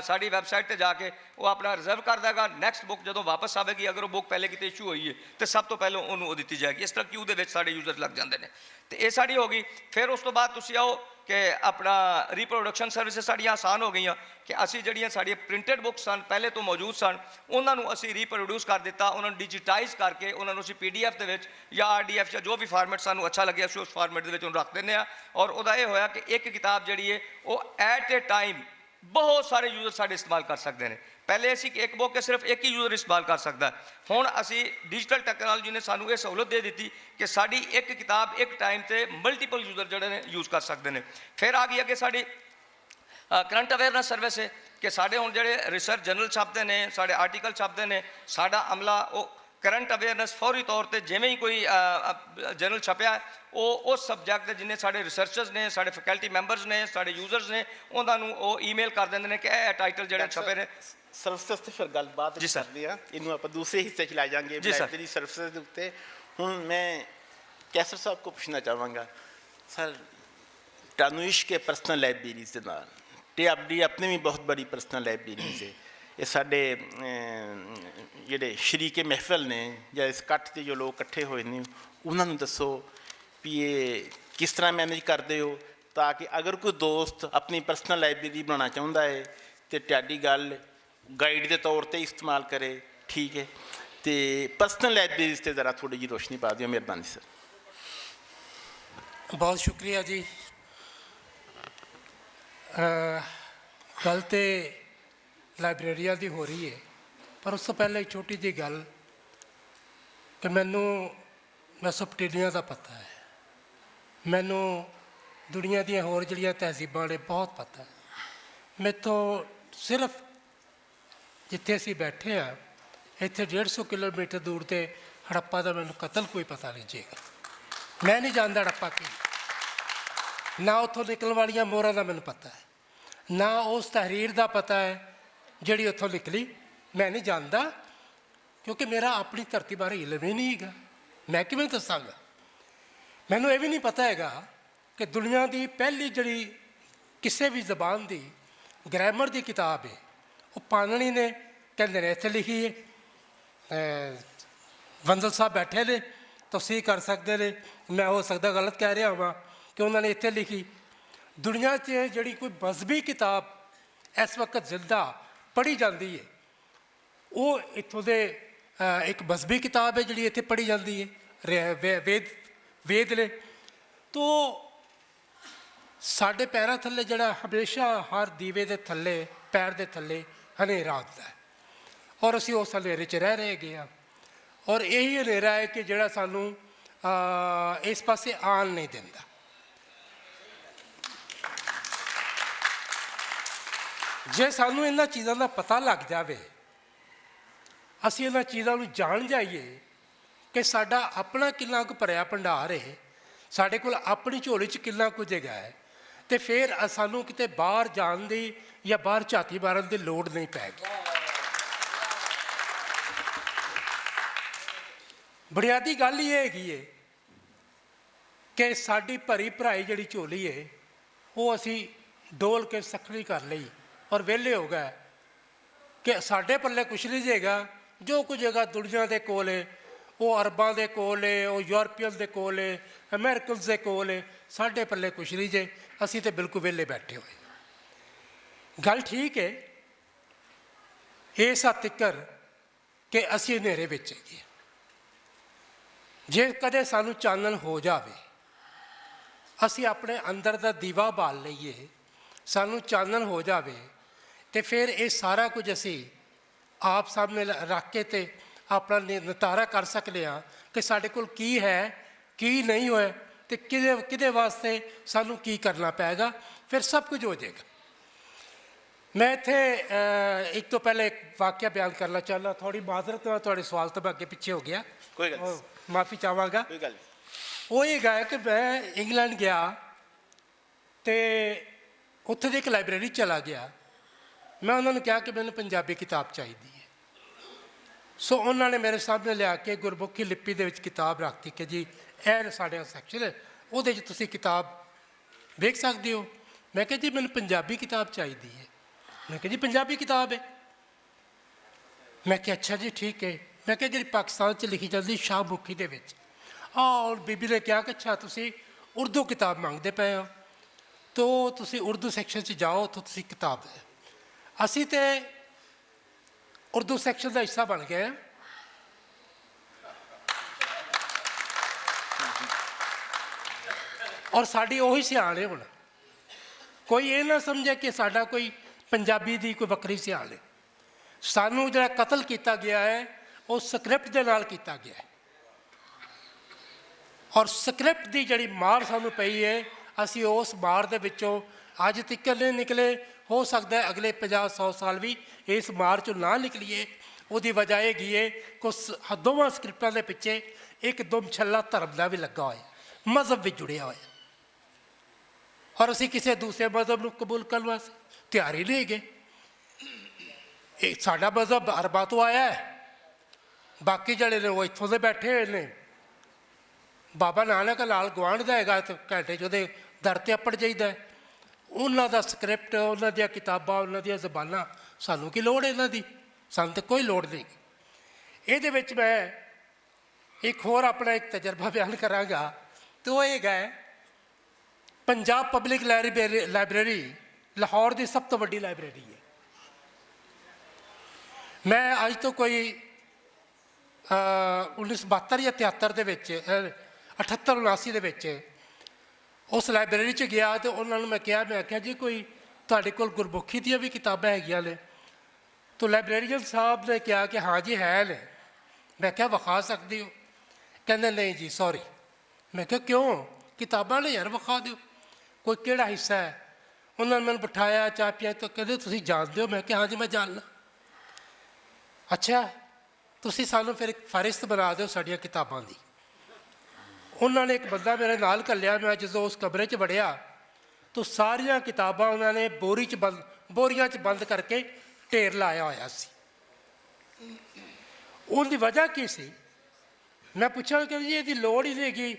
साड़ी वैबसाइट पर जाके वो अपना रिजर्व कर देगा। नैक्सट बुक जो वापस आएगी, अगर वो बुक पहले कितने इशू हुई है तो सब तो पहले उन्होंने दी जाएगी। इस तरह क्यू दे विच साडे यूज़र लग जाते हैं। तो ये साड़ी हो गई। फिर उस तो बाद तुसीं आओ कि अपना रीप्रोडक्शन सर्विसिस साड़ियाँ आसान हो गई कि असी जड़ियाँ साड़ियाँ प्रिंटेड बुक्स सन पहले तो मौजूद सन, उन्होंने असी रीप्रोड्यूस कर दिता, उन्होंने डिजिटाइज करके उन्होंने असी PDF के या RDF या जो भी फॉर्मेट सानू अच्छा लगे असी उस फॉर्मेट के रख दें। और वह यह होया कि एक किताब जी है वो एट ए टाइम बहुत सारे यूज़र साढ़े इस्तेमाल कर सकते हैं। पहले असी एक बुक के सिर्फ एक ही यूज़र इस्तेमाल कर सकता है, हुण असी डिजिटल टैक्नोलॉजी ने सानू ये सहूलत दे दी कि साड़ी एक किताब एक टाइम से मल्टीपल यूज़र जोड़े ने यूज़ कर सकते हैं। फिर आ गई अगे साड़ी करंट अवेयरनेस सर्विस है कि साढ़े हुण जिहड़े रिसर्च जर्नल छपते हैं, साढ़े आर्टिकल छपते हैं, साड़ा अमला वो करंट अवेयरनेस फौरी तौर पर जिमें ही कोई जर्नल छपया वो उस सबजैक्ट जिन्हें साढ़े रिसर्चर्स ने, साढ़े फैकल्टी मैंबर्स ने, साढ़े यूज़र्स ने उन्होंने वो ईमेल कर देंगे कि यह टाइटल जो छपे ने ਸਰਵਿਸਿਜ਼ ਤੇ ਫਿਰ ਗੱਲਬਾਤ ਕਰਦੇ ਆ, ਇਹਨੂੰ ਆਪਾਂ ਦੂਸਰੇ ਹਿੱਸੇ ਚ ਲੈ ਜਾਾਂਗੇ ਲਾਇਬ੍ਰੇਰੀ ਸਰਵਿਸਿਜ਼ ਦੇ ਉੱਤੇ। ਹੁਣ ਮੈਂ ਕੈਸਰ ਸਾਹਿਬ ਕੋ ਪੁੱਛਣਾ ਚਾਹਾਂਗਾ ਸਰ, ਤੁਹਾਨੂੰ ਇਸ਼ਕ ਹੈ ਪਰਸਨਲ ਲਾਇਬ੍ਰੇਰੀਜ਼ ਦੇ ਨਾਲ ਤੇ ਆਪਣੀ ਆਪਣੀ ਵੀ ਬਹੁਤ ਬੜੀ ਪਰਸਨਲ ਲਾਇਬ੍ਰੇਰੀਜ਼ ਹੈ। ਇਹ ਸਾਡੇ ਜਿਹੜੇ ਸ਼ਰੀਕੇ ਮਹਿਫਲ ਨੇ ਜਾਂ ਇਸ ਇਕੱਠ 'ਤੇ ਜੋ ਲੋਕ ਇਕੱਠੇ ਹੋਏ ਨੇ ਉਹਨਾਂ ਨੂੰ ਦੱਸੋ ਵੀ ਇਹ ਕਿਸ ਤਰ੍ਹਾਂ ਮੈਨੇਜ ਕਰਦੇ ਹੋ ਤਾਂ ਕਿ ਅਗਰ ਕੋਈ ਦੋਸਤ ਆਪਣੀ ਪਰਸਨਲ ਲਾਇਬ੍ਰੇਰੀ ਬਣਾਉਣਾ ਚਾਹੁੰਦਾ ਹੈ ਤੇ ਤੁਹਾਡੀ ਗੱਲ गाइड के तौर पर इस्तेमाल करे, ठीक है। तो पर्सनल लाइब्रेरीज से ज़रा थोड़ी जी रोशनी पा दियो, मेहरबानी सर। बहुत शुक्रिया जी। गल तो लाइब्रेरिया की हो रही है, पर उस तो पहले एक छोटी जी गल कि मैनू मैसोपोटामिया का पता है, मैनू दुनिया दी होर जिहड़ियां तहजीबां ने बहुत पता है। मेरे तो सिर्फ जिथे असी बैठे हाँ इत्थे 150 किलोमीटर दूर से हड़प्पा का मैनू कतल कोई पता नहीं जेगा, मैं नहीं जानता हड़प्पा की, ना उत्थों निकलने वाली मोहरां का मैनू पता है, ना उस तहरीर का पता है जिहड़ी उत्थों निकली, मैं नहीं जानता क्योंकि मेरा अपनी धरती बारे इलम ही नहीं है। मैं किवें दसांगा? मैनू ये भी नहीं पता है कि दुनिया की पहली जिहड़ी किसी भी जबान की ग्रैमर की किताब है वो पाणनी ने कहते हैं इत्थे लिखी है, वंजल साहब बैठे ने तुसीं कर सकते हैं, मैं हो सकता गलत कह रहा हाँ कि उन्होंने इत्थे लिखी। दुनिया च जिहड़ी कोई मजहबी किताब इस वक्त जिंदा पढ़ी जाती है वो इत्थों दे एक मजहबी किताब है जिहड़ी इत्थे पढ़ी जाती है, वेद ने। तो साढ़े पैरों थल्ले जिहड़ा हमेशा हर दीवे के थल्ले पैर के थल्ले हनेरा आता है और असी उस हनेरे च रह रहे गए हैं। और यही हनेरा है कि जिहड़ा सानू इस पासे आन नहीं देता। जे सानू इन्हां चीज़ों का पता लग जाए, असी इन्हां चीज़ों को जान जाइए कि साडा अपना कितना कुछ भरिया भंडार है, साडे कोल अपनी झोली च कितना कुछ है, तो फिर सानू किते बाहर जान दी या बाहर झाती मारन की लोड़ नहीं पैगी। बुनियादी गल ये है कि साडी भरी भराई जिहड़ी झोली है वो असी डोल के सखणी कर लई और वेले हो गए कि साडे पल्ले कुछ नहीं जेगा। जो कुछ जगह दुनिया के कोल है वो अरबां के कोल है, वो यूरोपियन के कोल है, अमेरिकन के कोल है, साडे पल्ले कुछ नहीं जे, असी तो बिल्कुल वेले बैठे हुए। गल ठीक है इस हद तक कि असी हनेरे विच हैगे। जे कदे सानू चानन हो जाए, असी अपने अंदर का दीवा बाल लईए, सानू चानन हो जाए, तो फिर ये सारा कुछ असी आप सामने रख के ते अपना नितारा कर सकते हाँ कि साढ़े कोल की है की नहीं होया, तो किदे वास्ते सानू की करना पैगा, फिर सब कुछ हो जाएगा। मैं इत्थे एक तो पहले एक वाक्य बयान करना चाहना, थोड़ी माजरत है, थोड़े सवाल तो मैं अगे पिछे हो गया, कोई गल माफ़ी चाहवागा। कोई गल वो ये है कि मैं इंग्लैंड गया तो उत्थे एक लाइब्रेरी चला गया, मैं उन्होंने कहा कि मैंने पंजाबी किताब चाहिए है। सो उन्होंने मेरे सामने लिया के गुरमुखी लिपि दे विच किताब रखती कि जी ਇਹ ਸਾਡਾ ਸੈਕਸ਼ਨ ਹੈ, ਉਹਦੇ 'ਚ ਤੁਸੀਂ ਕਿਤਾਬ ਵੇਖ ਸਕਦੇ ਹੋ। ਮੈਂ ਕਿਹਾ ਜੀ ਮੈਨੂੰ ਪੰਜਾਬੀ ਕਿਤਾਬ ਚਾਹੀਦੀ ਹੈ। ਮੈਂ ਕਿਹਾ ਜੀ ਪੰਜਾਬੀ ਕਿਤਾਬ ਹੈ। ਮੈਂ ਕਿਹਾ ਅੱਛਾ ਜੀ ਠੀਕ ਹੈ। ਮੈਂ ਕਿਹਾ ਜਿਹੜੀ ਪਾਕਿਸਤਾਨ 'ਚ ਲਿਖੀ ਜਾਂਦੀ ਸ਼ਾਹਮੁਖੀ ਦੇ ਵਿੱਚ। ਔਰ ਬੀਬੀ ਨੇ ਕਿਹਾ ਕਿ ਅੱਛਾ ਤੁਸੀਂ ਉਰਦੂ ਕਿਤਾਬ ਮੰਗਦੇ ਪਏ ਹੋ, ਤਾਂ ਤੁਸੀਂ ਉਰਦੂ ਸੈਕਸ਼ਨ 'ਚ ਜਾਓ, ਉੱਥੋਂ ਤੁਸੀਂ ਕਿਤਾਬ ਹੈ। ਅਸੀਂ ਤਾਂ ਉਰਦੂ ਸੈਕਸ਼ਨ ਦਾ ਹਿੱਸਾ ਬਣ ਗਏ ਹਾਂ। ਔਰ ਸਾਡੀ ਉਹੀ ਸਿਆਣ ਹੈ। ਹੁਣ ਕੋਈ ਇਹ ਨਾ ਸਮਝੇ ਕਿ ਸਾਡਾ ਕੋਈ ਪੰਜਾਬੀ ਦੀ ਕੋਈ ਵੱਖਰੀ ਸਿਆਣ ਹੈ। ਸਾਨੂੰ ਜਿਹੜਾ ਕਤਲ ਕੀਤਾ ਗਿਆ ਹੈ ਉਹ ਸਕ੍ਰਿਪਟ ਦੇ ਨਾਲ ਕੀਤਾ ਗਿਆ ਹੈ, ਔਰ ਸਕ੍ਰਿਪਟ ਦੀ ਜਿਹੜੀ ਮਾਰ ਸਾਨੂੰ ਪਈ ਹੈ, ਅਸੀਂ ਉਸ ਮਾਰ ਦੇ ਵਿੱਚੋਂ ਅੱਜ ਤੱਕ ਨਹੀਂ ਨਿਕਲੇ। ਹੋ ਸਕਦਾ ਹੈ ਅਗਲੇ 50-100 ਸਾਲ ਵੀ ਇਸ ਮਾਰ 'ਚੋਂ ਨਾ ਨਿਕਲੀਏ। ਉਹਦੀ ਵਜ੍ਹਾ ਇਹ ਹੈਗੀ ਹੈ ਕਿ ਦੋਵਾਂ ਸਕ੍ਰਿਪਟਾਂ ਦੇ ਪਿੱਛੇ ਇੱਕ ਦੁਮਛੱਲਾ ਧਰਮ ਦਾ ਵੀ ਲੱਗਾ ਹੋਇਆ, ਮਜ਼ਹਬ ਵੀ ਜੁੜਿਆ ਹੋਇਆ, ਔਰ ਅਸੀਂ ਕਿਸੇ ਦੂਸਰੇ ਮਜ਼ਹਬ ਨੂੰ ਕਬੂਲ ਕਰਨ ਵਾਸਤੇ ਤਿਆਰ ਹੀ ਨਹੀਂ ਹੈਗੇ। ਇਹ ਸਾਡਾ ਮਜ਼ਹਬ ਅਰਬਾਂ ਤੋਂ ਆਇਆ ਹੈ, ਬਾਕੀ ਜਿਹੜੇ ਨੇ ਉਹ ਇੱਥੋਂ ਦੇ ਬੈਠੇ ਹੋਏ ਨੇ। ਬਾਬਾ ਨਾਨਕ ਲਾਲ ਗੁਆਂਢ ਦਾ ਹੈਗਾ, ਤਾਂ ਘੰਟੇ 'ਚ ਉਹਦੇ ਦਰ 'ਤੇ ਅੱਪੜ ਜਾਈਦਾ। ਉਹਨਾਂ ਦਾ ਸਕ੍ਰਿਪਟ, ਉਹਨਾਂ ਦੀਆਂ ਕਿਤਾਬਾਂ, ਉਹਨਾਂ ਦੀਆਂ ਜ਼ਬਾਨਾਂ, ਸਾਨੂੰ ਕੀ ਲੋੜ ਇਹਨਾਂ ਦੀ? ਸਾਨੂੰ ਤਾਂ ਕੋਈ ਲੋੜ ਨਹੀਂ। ਇਹਦੇ ਵਿੱਚ ਮੈਂ ਇੱਕ ਹੋਰ ਆਪਣਾ ਇੱਕ ਤਜਰਬਾ ਬਿਆਨ ਕਰਾਂਗਾ, ਅਤੇ ਉਹ ਇਹ ਹੈ ਪੰਜਾਬ ਪਬਲਿਕ ਲਾਇਬ੍ਰੇਰੀ ਲਾਹੌਰ ਦੀ ਸਭ ਤੋਂ ਵੱਡੀ ਲਾਇਬ੍ਰੇਰੀ ਹੈ। ਮੈਂ ਅੱਜ ਤੋਂ ਕੋਈ 1972 ਜਾਂ 73 ਦੇ ਵਿੱਚ 78-79 ਦੇ ਵਿੱਚ ਉਸ ਲਾਇਬ੍ਰੇਰੀ 'ਚ ਗਿਆ, ਅਤੇ ਉਹਨਾਂ ਨੂੰ ਮੈਂ ਕਿਹਾ ਜੀ ਕੋਈ ਤੁਹਾਡੇ ਕੋਲ ਗੁਰਮੁਖੀ ਦੀਆਂ ਵੀ ਕਿਤਾਬਾਂ ਹੈਗੀਆਂ ਨੇ? ਤਾਂ ਲਾਇਬ੍ਰੇਰੀਅਨ ਸਾਹਿਬ ਨੇ ਕਿਹਾ ਕਿ ਹਾਂ ਜੀ ਹੈ ਨੇ। ਮੈਂ ਕਿਹਾ ਵਿਖਾ ਸਕਦੇ ਹੋ? ਕਹਿੰਦੇ ਨਹੀਂ ਜੀ ਸੌਰੀ। ਮੈਂ ਕਿਹਾ ਕਿਉਂ? ਕਿਤਾਬਾਂ ਨੇ ਯਾਰ, ਵਿਖਾ ਦਿਓ। ਕੋਈ ਕਿਹੜਾ ਹਿੱਸਾ ਹੈ? ਉਹਨਾਂ ਨੇ ਮੈਨੂੰ ਬਿਠਾਇਆ, ਚਾਹ ਪਿਆ, ਤਾਂ ਕਹਿੰਦੇ ਤੁਸੀਂ ਜਾਣਦੇ ਹੋ? ਮੈਂ ਕਿਹਾ ਹਾਂ ਜੀ ਮੈਂ ਜਾਣਦਾ। ਅੱਛਾ ਤੁਸੀਂ ਸਾਨੂੰ ਫਿਰ ਇੱਕ ਫਹਿਰਿਸਤ ਬਣਾ ਦਿਓ ਸਾਡੀਆਂ ਕਿਤਾਬਾਂ ਦੀ। ਉਹਨਾਂ ਨੇ ਇੱਕ ਬੰਦਾ ਮੇਰੇ ਨਾਲ ਘੱਲਿਆ। ਮੈਂ ਜਦੋਂ ਉਸ ਕਮਰੇ 'ਚ ਵੜਿਆ ਤਾਂ ਸਾਰੀਆਂ ਕਿਤਾਬਾਂ ਉਹਨਾਂ ਨੇ ਬੋਰੀਆਂ 'ਚ ਬੰਦ ਕਰਕੇ ਢੇਰ ਲਾਇਆ ਹੋਇਆ ਸੀ। ਉਹਦੀ ਵਜ੍ਹਾ ਕੀ ਸੀ? ਮੈਂ ਪੁੱਛਿਆ ਕਿ ਜੀ ਇਹਦੀ ਲੋੜ ਹੀ ਨਹੀਂ ਹੈਗੀ।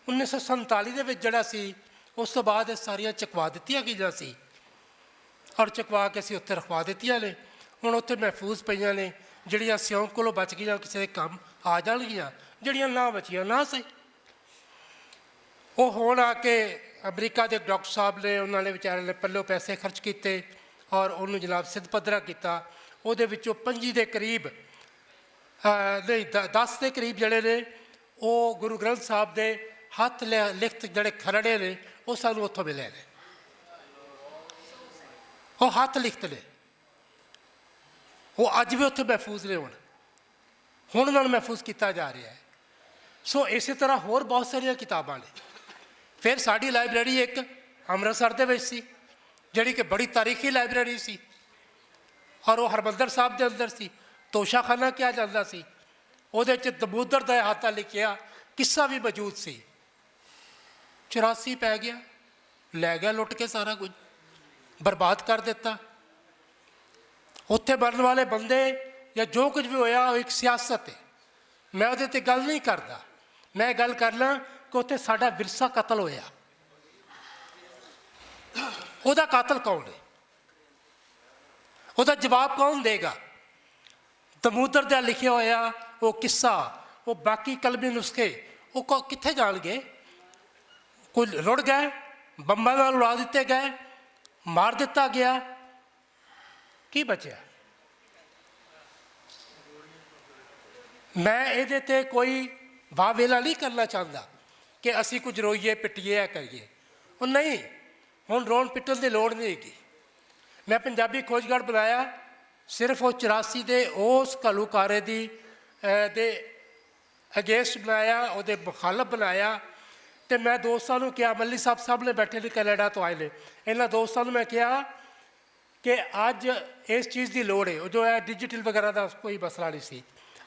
1947 ਦੇ ਵਿੱਚ ਜਿਹੜਾ ਸੀ, ਉਸ ਤੋਂ ਬਾਅਦ ਇਹ ਸਾਰੀਆਂ ਚੁਕਵਾ ਦਿੱਤੀਆਂ ਗਈਆਂ ਸੀ, ਔਰ ਚੁਕਵਾ ਕੇ ਅਸੀਂ ਉੱਥੇ ਰਖਵਾ ਦਿੱਤੀਆਂ ਨੇ। ਹੁਣ ਉੱਥੇ ਮਹਿਫੂਜ਼ ਪਈਆਂ ਨੇ। ਜਿਹੜੀਆਂ ਸਿਉਂਕ ਕੋਲੋਂ ਬਚ ਗਈਆਂ ਕਿਸੇ ਦੇ ਕੰਮ ਆ ਜਾਣਗੀਆਂ, ਜਿਹੜੀਆਂ ਨਾ ਬਚੀਆਂ ਨਾ ਸਹੀ। ਉਹ ਹੁਣ ਆ ਕੇ ਅਮਰੀਕਾ ਦੇ ਡਾਕਟਰ ਸਾਹਿਬ ਨੇ, ਉਹਨਾਂ ਨੇ ਵਿਚਾਰਿਆਂ ਨੇ ਪੱਲੋਂ ਪੈਸੇ ਖਰਚ ਕੀਤੇ ਔਰ ਉਹਨੂੰ ਜਨਾਬ ਸਿੱਧ ਪੱਧਰਾ ਕੀਤਾ। ਉਹਦੇ ਵਿੱਚੋਂ 5 ਦੇ ਕਰੀਬ ਨਹੀਂ 10 ਦੇ ਕਰੀਬ ਜਿਹੜੇ ਨੇ ਉਹ ਗੁਰੂ ਗ੍ਰੰਥ ਸਾਹਿਬ ਦੇ ਹੱਥ ਲਿਖਤ ਜਿਹੜੇ ਖਰੜੇ ਨੇ ਉਹ ਸਾਨੂੰ ਉੱਥੋਂ ਮਿਲੇ ਨੇ। ਉਹ ਹੱਥ ਲਿਖਤ ਨੇ, ਉਹ ਅੱਜ ਵੀ ਉੱਥੇ ਮਹਿਫੂਜ਼ ਨੇ। ਹੁਣ ਉਹਨਾਂ ਨੂੰ ਮਹਿਫੂਜ਼ ਕੀਤਾ ਜਾ ਰਿਹਾ ਹੈ। ਸੋ ਇਸੇ ਤਰ੍ਹਾਂ ਹੋਰ ਬਹੁਤ ਸਾਰੀਆਂ ਕਿਤਾਬਾਂ ਨੇ। ਫਿਰ ਸਾਡੀ ਲਾਇਬ੍ਰੇਰੀ ਇੱਕ ਅੰਮ੍ਰਿਤਸਰ ਦੇ ਵਿੱਚ ਸੀ, ਜਿਹੜੀ ਕਿ ਬੜੀ ਤਾਰੀਖੀ ਲਾਇਬ੍ਰੇਰੀ ਸੀ, ਔਰ ਉਹ ਹਰਿਮੰਦਰ ਸਾਹਿਬ ਦੇ ਅੰਦਰ ਸੀ। ਤੋਸ਼ਾਖਾਨਾ ਕਿਹਾ ਜਾਂਦਾ ਸੀ। ਉਹਦੇ 'ਚ ਦਮੋਦਰ ਦਾ ਹਾਤਾ ਲਿਖਿਆ ਕਿੱਸਾ ਵੀ ਮੌਜੂਦ ਸੀ। 84 ਪੈ ਗਿਆ, ਲੈ ਗਿਆ ਲੁੱਟ ਕੇ ਸਾਰਾ ਕੁਝ, ਬਰਬਾਦ ਕਰ ਦਿੱਤਾ। ਉੱਥੇ ਮਰਨ ਵਾਲੇ ਬੰਦੇ ਜਾਂ ਜੋ ਕੁਝ ਵੀ ਹੋਇਆ ਉਹ ਇੱਕ ਸਿਆਸਤ ਹੈ। ਮੈਂ ਉਹਦੇ 'ਤੇ ਗੱਲ ਨਹੀਂ ਕਰਦਾ। ਮੈਂ ਗੱਲ ਕਰਨਾ ਕਿ ਉੱਥੇ ਸਾਡਾ ਵਿਰਸਾ ਕਤਲ ਹੋਇਆ। ਉਹਦਾ ਕਾਤਲ ਕੌਣ ਹੈ? ਉਹਦਾ ਜਵਾਬ ਕੌਣ ਦੇਗਾ? ਦਮੋਦਰ ਦਾ ਲਿਖਿਆ ਹੋਇਆ ਉਹ ਕਿੱਸਾ, ਉਹ ਬਾਕੀ ਕਲਮੀ ਨੁਸਖੇ ਉਹ ਕਿੱਥੇ ਜਾਣਗੇ? ਕੋਈ ਰੁੜ ਗਏ, ਬੰਬਾਂ ਨਾਲ ਉਡਾ ਦਿੱਤੇ ਗਏ, ਮਾਰ ਦਿੱਤਾ ਗਿਆ, ਕੀ ਬਚਿਆ? ਮੈਂ ਇਹਦੇ 'ਤੇ ਕੋਈ ਵਾਹ-ਵੇਲਾ ਨਹੀਂ ਕਰਨਾ ਚਾਹੁੰਦਾ ਕਿ ਅਸੀਂ ਕੁਝ ਰੋਈਏ ਪਿੱਟੀਏ ਕਰੀਏ। ਉਹ ਨਹੀਂ, ਹੁਣ ਰੋਣ ਪਿੱਟਣ ਦੀ ਲੋੜ ਨਹੀਂ ਹੈਗੀ। ਮੈਂ ਪੰਜਾਬੀ ਖੋਜਗੜ੍ਹ ਬਣਾਇਆ ਸਿਰਫ ਉਹ 84 ਦੇ ਉਸ ਘੱਲੂਘਾਰੇ ਦੇ ਅਗੇਂਸਟ ਬਣਾਇਆ, ਉਹਦੇ ਮੁਖਾਲਫ ਬਣਾਇਆ। ਅਤੇ ਮੈਂ ਦੋਸਤਾਂ ਨੂੰ ਕਿਹਾ, ਮੱਲੀ ਸਾਹਿਬ ਸਾਹਮਣੇ ਬੈਠੇ ਨੇ, ਕੈਨੇਡਾ ਤੋਂ ਆਏ ਨੇ, ਇਹਨਾਂ ਦੋਸਤਾਂ ਨੂੰ ਮੈਂ ਕਿਹਾ ਕਿ ਅੱਜ ਇਸ ਚੀਜ਼ ਦੀ ਲੋੜ ਹੈ। ਉਹ ਜੋ ਹੈ ਡਿਜੀਟਲ ਵਗੈਰਾ ਦਾ ਕੋਈ ਮਸਲਾ ਨਹੀਂ ਸੀ।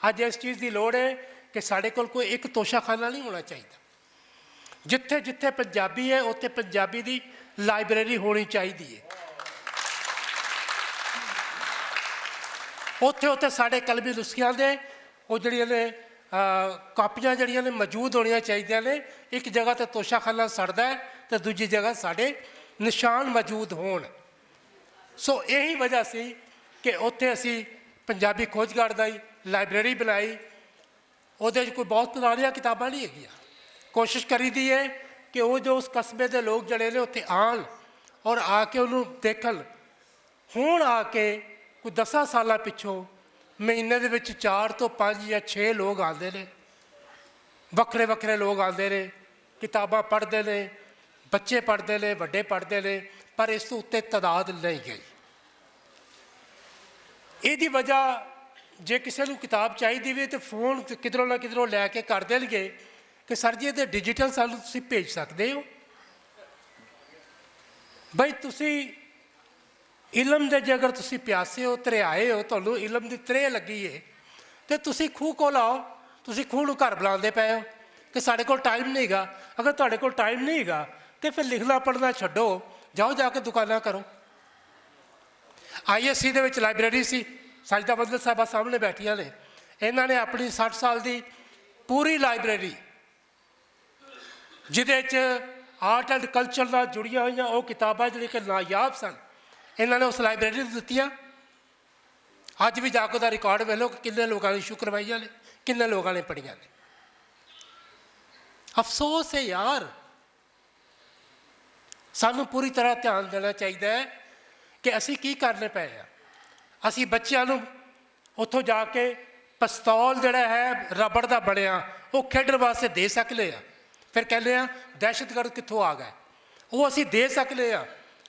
ਅੱਜ ਇਸ ਚੀਜ਼ ਦੀ ਲੋੜ ਹੈ ਕਿ ਸਾਡੇ ਕੋਲ ਕੋਈ ਇੱਕ ਤੋਸ਼ਾਖਾਨਾ ਨਹੀਂ ਹੋਣਾ ਚਾਹੀਦਾ। ਜਿੱਥੇ ਜਿੱਥੇ ਪੰਜਾਬੀ ਹੈ ਉੱਥੇ ਪੰਜਾਬੀ ਦੀ ਲਾਇਬ੍ਰੇਰੀ ਹੋਣੀ ਚਾਹੀਦੀ ਹੈ। ਉੱਥੇ ਉੱਥੇ ਸਾਡੇ ਕਲਮੀ ਨੁਸਖਿਆਂ ਦੇ ਉਹ ਜਿਹੜੀਆਂ ਨੇ ਕਾਪੀਆਂ ਜਿਹੜੀਆਂ ਨੇ ਮੌਜੂਦ ਹੋਣੀਆਂ ਚਾਹੀਦੀਆਂ ਨੇ। ਇੱਕ ਜਗ੍ਹਾ ਤੇ ਤੋਸ਼ਾਖਾਨਾ ਸੜਦਾ ਹੈ ਤੇ ਦੂਜੀ ਜਗ੍ਹਾ ਸਾਡੇ ਨਿਸ਼ਾਨ ਮੌਜੂਦ ਹੋਣ। ਸੋ ਇਹੀ ਵਜ੍ਹਾ ਸੀ ਕਿ ਉੱਥੇ ਅਸੀਂ ਪੰਜਾਬੀ ਖੋਜਗਾਰ ਦੀ ਲਾਇਬ੍ਰੇਰੀ ਬਣਾਈ। ਉਹਦੇ 'ਚ ਕੋਈ ਬਹੁਤ ਪੁਰਾਣੀਆਂ ਕਿਤਾਬਾਂ ਨਹੀਂ ਹੈਗੀਆਂ। ਕੋਸ਼ਿਸ਼ ਕਰੀਦੀ ਹੈ ਕਿ ਉਹ ਜੋ ਉਸ ਕਸਬੇ ਦੇ ਲੋਕ ਜਿਹੜੇ ਨੇ ਉੱਥੇ ਆਉਣ ਔਰ ਆ ਕੇ ਉਹਨੂੰ ਦੇਖਣ। ਹੁਣ ਆ ਕੇ ਕੋਈ 10 ਸਾਲਾਂ ਪਿੱਛੋਂ ਮਹੀਨੇ ਦੇ ਵਿੱਚ 4 ਤੋਂ 5 ਜਾਂ 6 ਲੋਕ ਆਉਂਦੇ ਨੇ, ਵੱਖਰੇ ਵੱਖਰੇ ਲੋਕ ਆਉਂਦੇ ਨੇ, ਕਿਤਾਬਾਂ ਪੜ੍ਹਦੇ ਨੇ, ਬੱਚੇ ਪੜ੍ਹਦੇ ਨੇ, ਵੱਡੇ ਪੜ੍ਹਦੇ ਨੇ, ਪਰ ਇਸ ਤੋਂ ਉੱਤੇ ਤਾਦਾਦ ਨਹੀਂ ਗਈ। ਇਹਦੀ ਵਜ੍ਹਾ ਜੇ ਕਿਸੇ ਨੂੰ ਕਿਤਾਬ ਚਾਹੀਦੀ ਵੀ ਤਾਂ ਫੋਨ ਕਿਧਰੋਂ ਨਾ ਕਿਧਰੋਂ ਲੈ ਕੇ ਕਰ ਦੇਣਗੇ ਕਿ ਸਰ ਜੀ ਇਹਦੇ ਡਿਜੀਟਲ ਸਾਨੂੰ ਤੁਸੀਂ ਭੇਜ ਸਕਦੇ ਹੋ। ਬਈ ਤੁਸੀਂ ਇਲਮ ਦੇ ਜੇ ਅਗਰ ਤੁਸੀਂ ਪਿਆਸੇ ਹੋ, ਤਰਿਆਏ ਹੋ, ਤੁਹਾਨੂੰ ਇਲਮ ਦੀ ਤ੍ਰੇਹ ਲੱਗੀ ਹੈ ਤੇ ਤੁਸੀਂ ਖੂਹ ਕੋਲ ਆਓ। ਤੁਸੀਂ ਖੂਹ ਨੂੰ ਘਰ ਬਣਾਉਂਦੇ ਪਏ ਹੋ ਕਿ ਸਾਡੇ ਕੋਲ ਟਾਈਮ ਨਹੀਂ ਹੈਗਾ। ਅਗਰ ਤੁਹਾਡੇ ਕੋਲ ਟਾਈਮ ਨਹੀਂ ਹੈਗਾ ਤੇ ਫਿਰ ਲਿਖਣਾ ਪੜ੍ਹਨਾ ਛੱਡੋ, ਜਾਓ ਜਾ ਕੇ ਦੁਕਾਨਾਂ ਕਰੋ। ISC ਦੇ ਵਿੱਚ ਲਾਇਬ੍ਰੇਰੀ ਸੀ, ਸਾਜਦਾ ਬਦਲ ਸਾਹਿਬਾ ਸਾਹਮਣੇ ਬੈਠੀਆਂ ਨੇ। ਇਹਨਾਂ ਨੇ ਆਪਣੀ 60 ਸਾਲ ਦੀ ਪੂਰੀ ਲਾਇਬ੍ਰੇਰੀ ਜਿਹਦੇ 'ਚ ਆਰਟ ਐਂਡ ਕਲਚਰ ਨਾਲ ਜੁੜੀਆਂ ਹੋਈਆਂ ਉਹ ਕਿਤਾਬਾਂ ਜਿਹੜੀਆਂ ਕਿ ਨਾਯਾਬ ਸਨ, ਇਹਨਾਂ ਨੇ ਉਸ ਲਾਇਬ੍ਰੇਰੀ ਨੂੰ ਦਿੱਤੀਆਂ। ਅੱਜ ਵੀ ਜਾ ਕੇ ਉਹਦਾ ਰਿਕਾਰਡ ਵੇਖ ਲਓ ਕਿ ਕਿੰਨੇ ਲੋਕਾਂ ਨੇ ਇਸ਼ੂ ਕਰਵਾਈਆਂ ਨੇ, ਕਿੰਨੇ ਲੋਕਾਂ ਨੇ ਪੜ੍ਹੀਆਂ ਨੇ। ਅਫਸੋਸ ਹੈ ਯਾਰ, ਸਾਨੂੰ ਪੂਰੀ ਤਰ੍ਹਾਂ ਧਿਆਨ ਦੇਣਾ ਚਾਹੀਦਾ ਹੈ ਕਿ ਅਸੀਂ ਕੀ ਕਰਨੇ ਪਏ ਆ। ਅਸੀਂ ਬੱਚਿਆਂ ਨੂੰ ਉੱਥੋਂ ਜਾ ਕੇ ਪਿਸਤੌਲ ਜਿਹੜਾ ਹੈ ਰਬੜ ਦਾ ਬਣਿਆ ਉਹ ਖੇਡਣ ਵਾਸਤੇ ਦੇ ਸਕਦੇ ਆ। ਫਿਰ ਕਹਿੰਦੇ ਆ ਦਹਿਸ਼ਤਗਰਦ ਕਿੱਥੋਂ ਆ ਗਏ। ਉਹ ਅਸੀਂ ਦੇ ਸਕਦੇ ਆ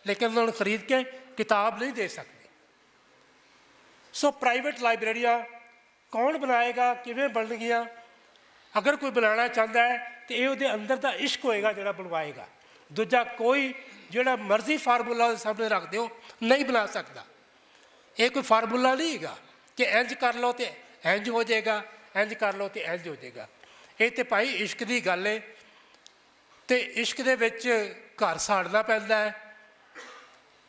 ਲੇਕਿਨ ਉਹਨਾਂ ਨੂੰ ਖਰੀਦ ਕੇ ਕਿਤਾਬ ਨਹੀਂ ਦੇ ਸਕਦੇ। ਸੋ ਪ੍ਰਾਈਵੇਟ ਲਾਇਬ੍ਰੇਰੀਆਂ ਕੌਣ ਬਣਾਏਗਾ, ਕਿਵੇਂ ਬਣਨਗੀਆਂ? ਅਗਰ ਕੋਈ ਬਣਾਉਣਾ ਚਾਹੁੰਦਾ ਹੈ ਤਾਂ ਇਹ ਉਹਦੇ ਅੰਦਰ ਦਾ ਇਸ਼ਕ ਹੋਏਗਾ ਜਿਹੜਾ ਬਣਵਾਏਗਾ। ਦੂਜਾ ਕੋਈ ਜਿਹੜਾ ਮਰਜ਼ੀ ਫਾਰਮੂਲਾ ਉਹਦੇ ਸਾਹਮਣੇ ਰੱਖ ਦਿਓ ਨਹੀਂ ਬਣਾ ਸਕਦਾ। ਇਹ ਕੋਈ ਫਾਰਮੂਲਾ ਨਹੀਂ ਹੈਗਾ ਕਿ ਇੰਝ ਕਰ ਲਓ ਤੇ ਇੰਝ ਹੋ ਜਾਏਗਾ, ਇੰਝ ਕਰ ਲਓ ਤੇ ਇੰਝ ਹੋ ਜਾਏਗਾ। ਇਹ ਤਾਂ ਭਾਈ ਇਸ਼ਕ ਦੀ ਗੱਲ ਹੈ ਤੇ ਇਸ਼ਕ ਦੇ ਵਿੱਚ ਘਰ ਸਾੜਨਾ ਪੈਂਦਾ ਹੈ।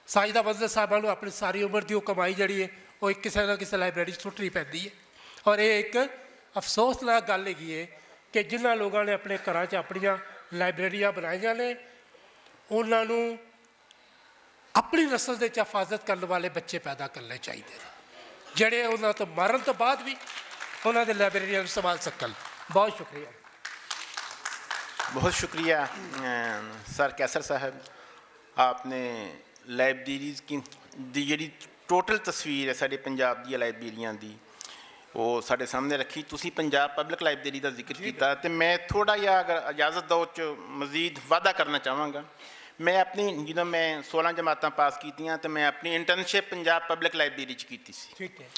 ਸਾਜਦਾ ਬਦਲ ਸਾਹਿਬਾਂ ਨੂੰ ਆਪਣੀ ਸਾਰੀ ਉਮਰ ਦੀ ਉਹ ਕਮਾਈ ਜਿਹੜੀ ਹੈ ਉਹ ਕਿਸੇ ਨਾ ਕਿਸੇ ਲਾਇਬ੍ਰੇਰੀ 'ਚ ਸੁੱਟਣੀ ਪੈਂਦੀ ਹੈ। ਔਰ ਇਹ ਇੱਕ ਅਫਸੋਸਨਾਕ ਗੱਲ ਹੈਗੀ ਹੈ ਕਿ ਜਿਨ੍ਹਾਂ ਲੋਕਾਂ ਨੇ ਆਪਣੇ ਘਰਾਂ 'ਚ ਆਪਣੀਆਂ ਲਾਇਬ੍ਰੇਰੀਆਂ ਬਣਾਈਆਂ ਨੇ ਉਹਨਾਂ ਨੂੰ ਆਪਣੀ ਨਸਲ ਦੇ 'ਚ ਹਿਫਾਜ਼ਤ ਕਰਨ ਵਾਲੇ ਬੱਚੇ ਪੈਦਾ ਕਰਨੇ ਚਾਹੀਦੇ ਨੇ ਜਿਹੜੇ ਉਹਨਾਂ ਤੋਂ ਮਰਨ ਤੋਂ ਬਾਅਦ ਵੀ ਉਹਨਾਂ ਦੇ ਲਾਇਬ੍ਰੇਰੀਆਂ ਨੂੰ ਸੰਭਾਲ ਸਕਣ। ਬਹੁਤ ਸ਼ੁਕਰੀਆ। बहुत शुक्रिया सर कैसर साहब, आपने लाइब्रेरीज़ की जी टोटल तस्वीर है साढ़े पंजाब दी लाइब्रेरियां दी वो साढ़े सामने रखी। तुसी पंजाब पब्लिक लाइब्रेरी का जिक्र किया तो मैं थोड़ा जिहा अगर इजाज़त दो च मज़ीद वाधा करना चाहांगा। मैं अपनी जो मैं 16 जमातां पास कीतियां तो मैं अपनी इंटर्नशिप पंजाब पब्लिक लाइब्रेरी च कीती सी। ठीक है।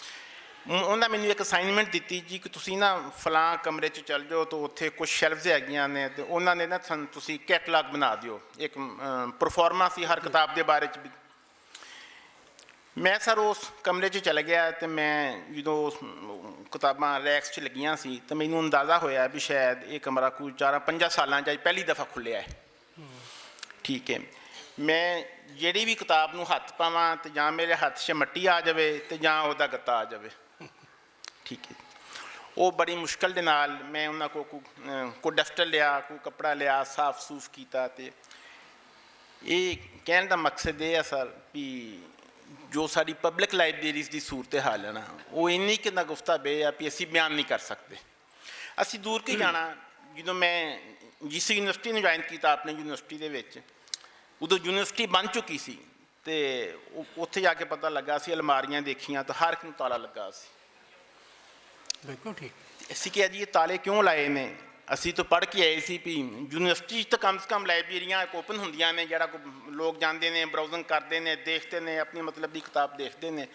ਉਹਨਾਂ ਮੈਨੂੰ ਇੱਕ ਅਸਾਈਨਮੈਂਟ ਦਿੱਤੀ ਜੀ ਕਿ ਤੁਸੀਂ ਨਾ ਫਲਾਂ ਕਮਰੇ 'ਚ ਚੱਲ ਜਾਓ ਤਾਂ ਉੱਥੇ ਕੁਝ ਸ਼ੈਲਫਸ ਹੈਗੀਆਂ ਨੇ ਤੇ ਉਹਨਾਂ ਨੇ ਨਾ ਸਾਨੂੰ ਤੁਸੀਂ ਕੈਟਲਾਗ ਬਣਾ ਦਿਓ। ਇੱਕ ਪਰਫਾਰਮਾ ਸੀ ਹਰ ਕਿਤਾਬ ਦੇ ਬਾਰੇ 'ਚ ਵੀ। ਮੈਂ ਸਰ ਉਸ ਕਮਰੇ 'ਚ ਚਲਾ ਗਿਆ ਤੇ ਮੈਂ ਜਦੋਂ ਕਿਤਾਬਾਂ ਰੈਕਸ 'ਚ ਲੱਗੀਆਂ ਸੀ ਤਾਂ ਮੈਨੂੰ ਅੰਦਾਜ਼ਾ ਹੋਇਆ ਵੀ ਸ਼ਾਇਦ ਇਹ ਕਮਰਾ ਕੋਈ 4-5 ਸਾਲਾਂ 'ਚ ਪਹਿਲੀ ਦਫਾ ਖੁੱਲ੍ਹਿਆ ਹੈ। ਠੀਕ ਹੈ। ਮੈਂ ਜਿਹੜੀ ਵੀ ਕਿਤਾਬ ਨੂੰ ਹੱਥ ਪਾਵਾਂ ਤੇ ਜਾਂ ਮੇਰੇ ਹੱਥ 'ਚ ਮਿੱਟੀ ਆ ਜਾਵੇ ਤੇ ਜਾਂ ਉਹਦਾ ਗੱਤਾ ਆ ਜਾਵੇ। ਠੀਕ ਹੈ। ਉਹ ਬੜੀ ਮੁਸ਼ਕਿਲ ਦੇ ਨਾਲ ਮੈਂ ਉਹਨਾਂ ਕੋ ਡਸਟਰ ਲਿਆ, ਕੋਈ ਕੱਪੜਾ ਲਿਆ, ਸਾਫ ਸੂਫ ਕੀਤਾ। ਤੇ ਇਹ ਕਹਿਣ ਦਾ ਮਕਸਦ ਇਹ ਹੈ ਸਰ ਵੀ ਜੋ ਸਾਡੀ ਪਬਲਿਕ ਲਾਇਬ੍ਰੇਰੀਜ਼ ਦੀ ਸੂਰਤ ਹਾਲ ਹੈ ਨਾ ਉਹ ਇੰਨੀ ਕਿ ਨਗੁਫਤਾ ਬੇ ਆ ਵੀ ਅਸੀਂ ਬਿਆਨ ਨਹੀਂ ਕਰ ਸਕਦੇ। ਅਸੀਂ ਦੂਰ ਕੀ ਜਾਣਾ। ਜਦੋਂ ਮੈਂ ਜਿਸ ਯੂਨੀਵਰਸਿਟੀ ਨੂੰ ਜੁਆਇਨ ਕੀਤਾ ਆਪਣੇ ਯੂਨੀਵਰਸਿਟੀ ਦੇ ਵਿੱਚ, ਉਦੋਂ ਯੂਨੀਵਰਸਿਟੀ ਬਣ ਚੁੱਕੀ ਸੀ ਤੇ ਉੱਥੇ ਜਾ ਕੇ ਪਤਾ ਲੱਗਾ ਸੀ ਅਲਮਾਰੀਆਂ ਦੇਖੀਆਂ ਤਾਂ ਹਰ ਇੱਕ ਨੂੰ ਤਾਲਾ ਲੱਗਾ ਸੀ। ਬਿਲਕੁਲ ਠੀਕ। ਅਸੀਂ ਕਿਹਾ ਜੀ ਇਹ ਤਾਲੇ ਕਿਉਂ ਲਾਏ ਨੇ? ਅਸੀਂ ਤਾਂ ਪੜ੍ਹ ਕੇ ਆਏ ਸੀ ਵੀ ਯੂਨੀਵਰਸਿਟੀ 'ਚ ਤਾਂ ਕਮ ਸੇ ਕਮ ਲਾਇਬ੍ਰੇਰੀਆਂ ਓਪਨ ਹੁੰਦੀਆਂ ਨੇ ਜਿਹੜਾ ਲੋਕ ਜਾਂਦੇ ਨੇ, ਬਰਾਊਜ਼ਿੰਗ ਕਰਦੇ ਨੇ, ਦੇਖਦੇ ਨੇ, ਆਪਣੀ ਮਤਲਬ ਦੀ ਕਿਤਾਬ ਦੇਖਦੇ ਨੇ।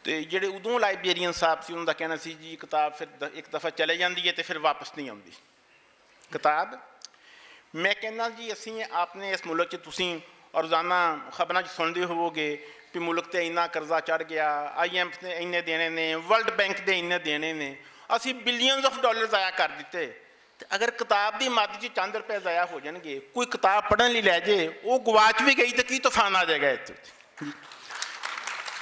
ਤੇ ਜਿਹੜੇ ਉਦੋਂ ਲਾਇਬ੍ਰੇਰੀਅਨ ਸਾਹਿਬ ਸੀ ਉਹਨਾਂ ਦਾ ਕਹਿਣਾ ਸੀ ਜੀ ਕਿਤਾਬ ਫਿਰ ਇੱਕ ਦਫਾ ਚਲੇ ਜਾਂਦੀ ਹੈ ਤੇ ਫਿਰ ਵਾਪਸ ਨਹੀਂ ਆਉਂਦੀ ਕਿਤਾਬ। ਮੈਂ ਕਹਿੰਦਾ ਜੀ ਅਸੀਂ ਆਪਣੇ ਇਸ ਮੁਲਕ 'ਚ ਤੁਸੀਂ ਰੋਜ਼ਾਨਾ ਖਬਰਾਂ 'ਚ ਸੁਣਦੇ ਹੋਵੋਗੇ ਵੀ ਮੁਲਕ 'ਤੇ ਇੰਨਾ ਕਰਜ਼ਾ ਚੜ੍ਹ ਗਿਆ, IMF ਨੇ ਇੰਨੇ ਦੇਣੇ ਨੇ, ਵਰਲਡ ਬੈਂਕ ਦੇ ਇੰਨੇ ਦੇਣੇ ਨੇ, ਅਸੀਂ ਬਿਲੀਅਨਸ ਆਫ ਡਾਲਰ ਜ਼ਾਇਆ ਕਰ ਦਿੱਤੇ। ਤੇ ਅਗਰ ਕਿਤਾਬ ਦੀ ਮੱਦ 'ਚ ਚੰਦ ਰੁਪਏ ਜ਼ਾਇਆ ਹੋ ਜਾਣਗੇ, ਕੋਈ ਕਿਤਾਬ ਪੜ੍ਹਨ ਲਈ ਲੈ ਜੇ ਉਹ ਗਵਾਚ ਵੀ ਗਈ ਤਾਂ ਕੀ ਤੂਫਾਨ ਆ ਜਾਏਗਾ ਇੱਥੇ।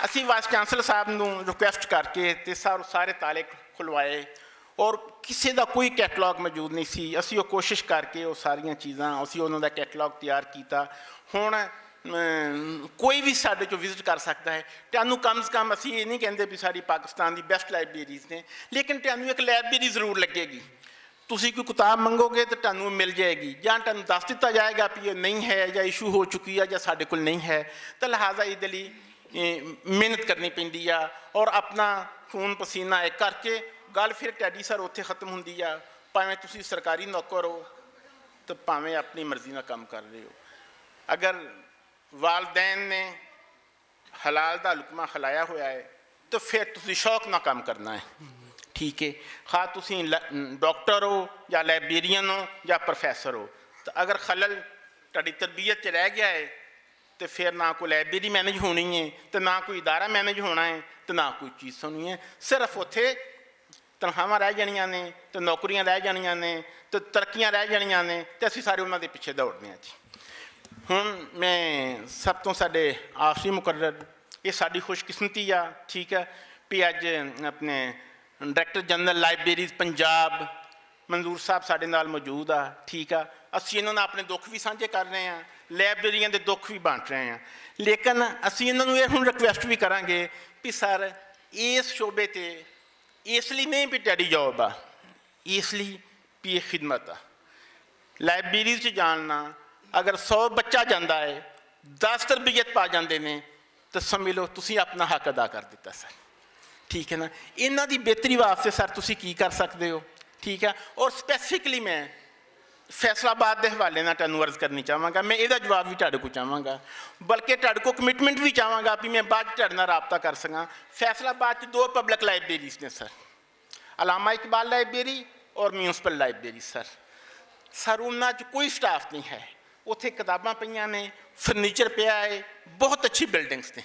ਅਸੀਂ ਵਾਈਸ ਚਾਂਸਲਰ ਸਾਹਿਬ ਨੂੰ ਰਿਕੁਐਸਟ ਕਰਕੇ ਤੇ ਸਾਰੇ ਤਾਲੇ ਖੁਲਵਾਏ। ਔਰ ਕਿਸੇ ਦਾ ਕੋਈ ਕੈਟਲੌਗ ਮੌਜੂਦ ਨਹੀਂ ਸੀ। ਅਸੀਂ ਉਹ ਕੋਸ਼ਿਸ਼ ਕਰਕੇ ਉਹ ਸਾਰੀਆਂ ਚੀਜ਼ਾਂ ਅਸੀਂ ਉਹਨਾਂ ਦਾ ਕੈਟਲੌਗ ਤਿਆਰ ਕੀਤਾ। ਹੁਣ ਕੋਈ ਵੀ ਸਾਡੇ 'ਚੋਂ ਵਿਜ਼ਿਟ ਕਰ ਸਕਦਾ ਹੈ। ਤੁਹਾਨੂੰ ਕਮ ਸੇ ਕਮ ਅਸੀਂ ਇਹ ਨਹੀਂ ਕਹਿੰਦੇ ਵੀ ਸਾਡੀ ਪਾਕਿਸਤਾਨ ਦੀ ਬੈਸਟ ਲਾਇਬ੍ਰੇਰੀਜ਼ ਨੇ, ਲੇਕਿਨ ਤੁਹਾਨੂੰ ਇੱਕ ਲਾਇਬ੍ਰੇਰੀ ਜ਼ਰੂਰ ਲੱਗੇਗੀ। ਤੁਸੀਂ ਕੋਈ ਕਿਤਾਬ ਮੰਗੋਗੇ ਤਾਂ ਤੁਹਾਨੂੰ ਮਿਲ ਜਾਏਗੀ, ਜਾਂ ਤੁਹਾਨੂੰ ਦੱਸ ਦਿੱਤਾ ਜਾਏਗਾ ਵੀ ਇਹ ਨਹੀਂ ਹੈ ਜਾਂ ਇਸ਼ੂ ਹੋ ਚੁੱਕੀ ਆ ਜਾਂ ਸਾਡੇ ਕੋਲ ਨਹੀਂ ਹੈ। ਤਾਂ ਲਿਹਾਜ਼ਾ ਇਹਦੇ ਲਈ ਮਿਹਨਤ ਕਰਨੀ ਪੈਂਦੀ ਆ ਔਰ ਆਪਣਾ ਖੂਨ ਪਸੀਨਾ ਇੱਕ ਕਰਕੇ ਗੱਲ ਫਿਰ ਟੈਡੀ ਸਰ ਉੱਥੇ ਖਤਮ ਹੁੰਦੀ ਆ। ਭਾਵੇਂ ਤੁਸੀਂ ਸਰਕਾਰੀ ਨੌਕਰ ਹੋ ਤਾਂ ਭਾਵੇਂ ਆਪਣੀ ਮਰਜ਼ੀ ਨਾਲ ਕੰਮ ਕਰ ਰਹੇ ਹੋ। ਅਗਰ ਵਾਲਦੈਨ ਨੇ ਹਲਾਲ ਦਾ ਲੁਕਮਾ ਖਿਲਾਇਆ ਹੋਇਆ ਹੈ ਤਾਂ ਫਿਰ ਤੁਸੀਂ ਸ਼ੌਕ ਨਾਲ ਕੰਮ ਕਰਨਾ ਹੈ। ਠੀਕ ਹੈ, ਖਾ ਤੁਸੀਂ ਡਾਕਟਰ ਹੋ ਜਾਂ ਲਾਇਬ੍ਰੇਰੀਅਨ ਹੋ ਜਾਂ ਪ੍ਰੋਫੈਸਰ ਹੋ, ਤਾਂ ਅਗਰ ਖਲਲ ਤੁਹਾਡੀ ਤਰਬੀਅਤ 'ਚ ਰਹਿ ਗਿਆ ਹੈ तो फिर ना कोई लाइब्रेरी मैनेज होनी है, तो ना कोई इदारा मैनेज होना है, तो ना कोई चीज़ होनी है। सिर्फ उत्थे तनख्वाहां रह जानियां ने, तो नौकरियां रह जानियां ने, तो तरक्कियां रह जानियां ने, तो असीं सारे उन्हां दे पिछे दौड़ने हैं जी। हुण मैं सब तो साडे आखिरी मुकर्रर ये साडी खुशकिस्मती आ, ठीक है भी अज अपने डायरैक्टर जनरल लाइब्रेरीज पंजाब मंजूर साहब साडे नाल मौजूद आ, ठीक है। असीं इन्हां नाल अपने दुख भी साझे कर रहे हैं, लाइब्रेरियां दे दुख भी बांट रहे हैं, लेकिन असीं इन्हां नूं ये हुण रिक्वेस्ट भी करांगे भी सर इस शोबे ते इसलिए नहीं भी टैडी जॉब आ, इसलिए भी ये खिदमत आ। लाइब्रेरीज च जानना अगर 100 बच्चा जाता है 10 तरबीयत पा जाते हैं तो समझ लो तुसी अपना हक अदा कर दिता सर, ठीक है ना। इन्हां दी बेहतरी वास्ते सर तुसी की कर सकते हो, ठीक है। और स्पैसीफिकली मैं फैसलाबाद के हवाले नाल तुहानूं अर्ज करनी चाहांगा, मैं इहदा जवाब भी तुहाडे कोल चाहांगा, बल्कि तुहाडे कोल कमिटमेंट भी चाहांगा भी मैं बाद तुहाडे नाल राबता कर सकां। फैसलाबाद 2 पब्लिक लाइब्रेरीज ने सर, अलामा इकबाल लाइब्रेरी और म्यूनसिपल लाइब्रेरी सर उन्हां च कोई स्टाफ नहीं है, उत्थे किताबां पईयां ने, फर्नीचर पिया है, बहुत अच्छी बिल्डिंग्स ने,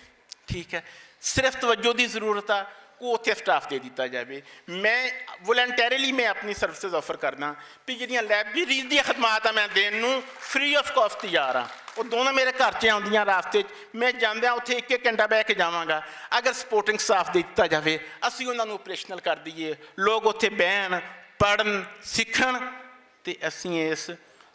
ठीक है। सिर्फ तवज्जो की जरूरत आ को उत्थे स्टाफ दे दिता जाए। मैं वॉलंटरीली मैं अपनी सर्विसेज ऑफर करना भी जिहड़ियां लाइब्रेरीज दी खदमात आ मैं देण नूं फ्री ऑफ कॉस्ट तैयार हाँ। वो दोनों मेरे घर च आउंदियां रास्ते च, मैं जांदियां उत्थे 1-1 घंटा बह के जावांगा। अगर सपोर्टिंग स्टाफ दे दिता जाए असीं उन्हां नूं ऑपरेशनल कर दईए, लोग उत्थे बहन पढ़न सीखण, ते असीं इस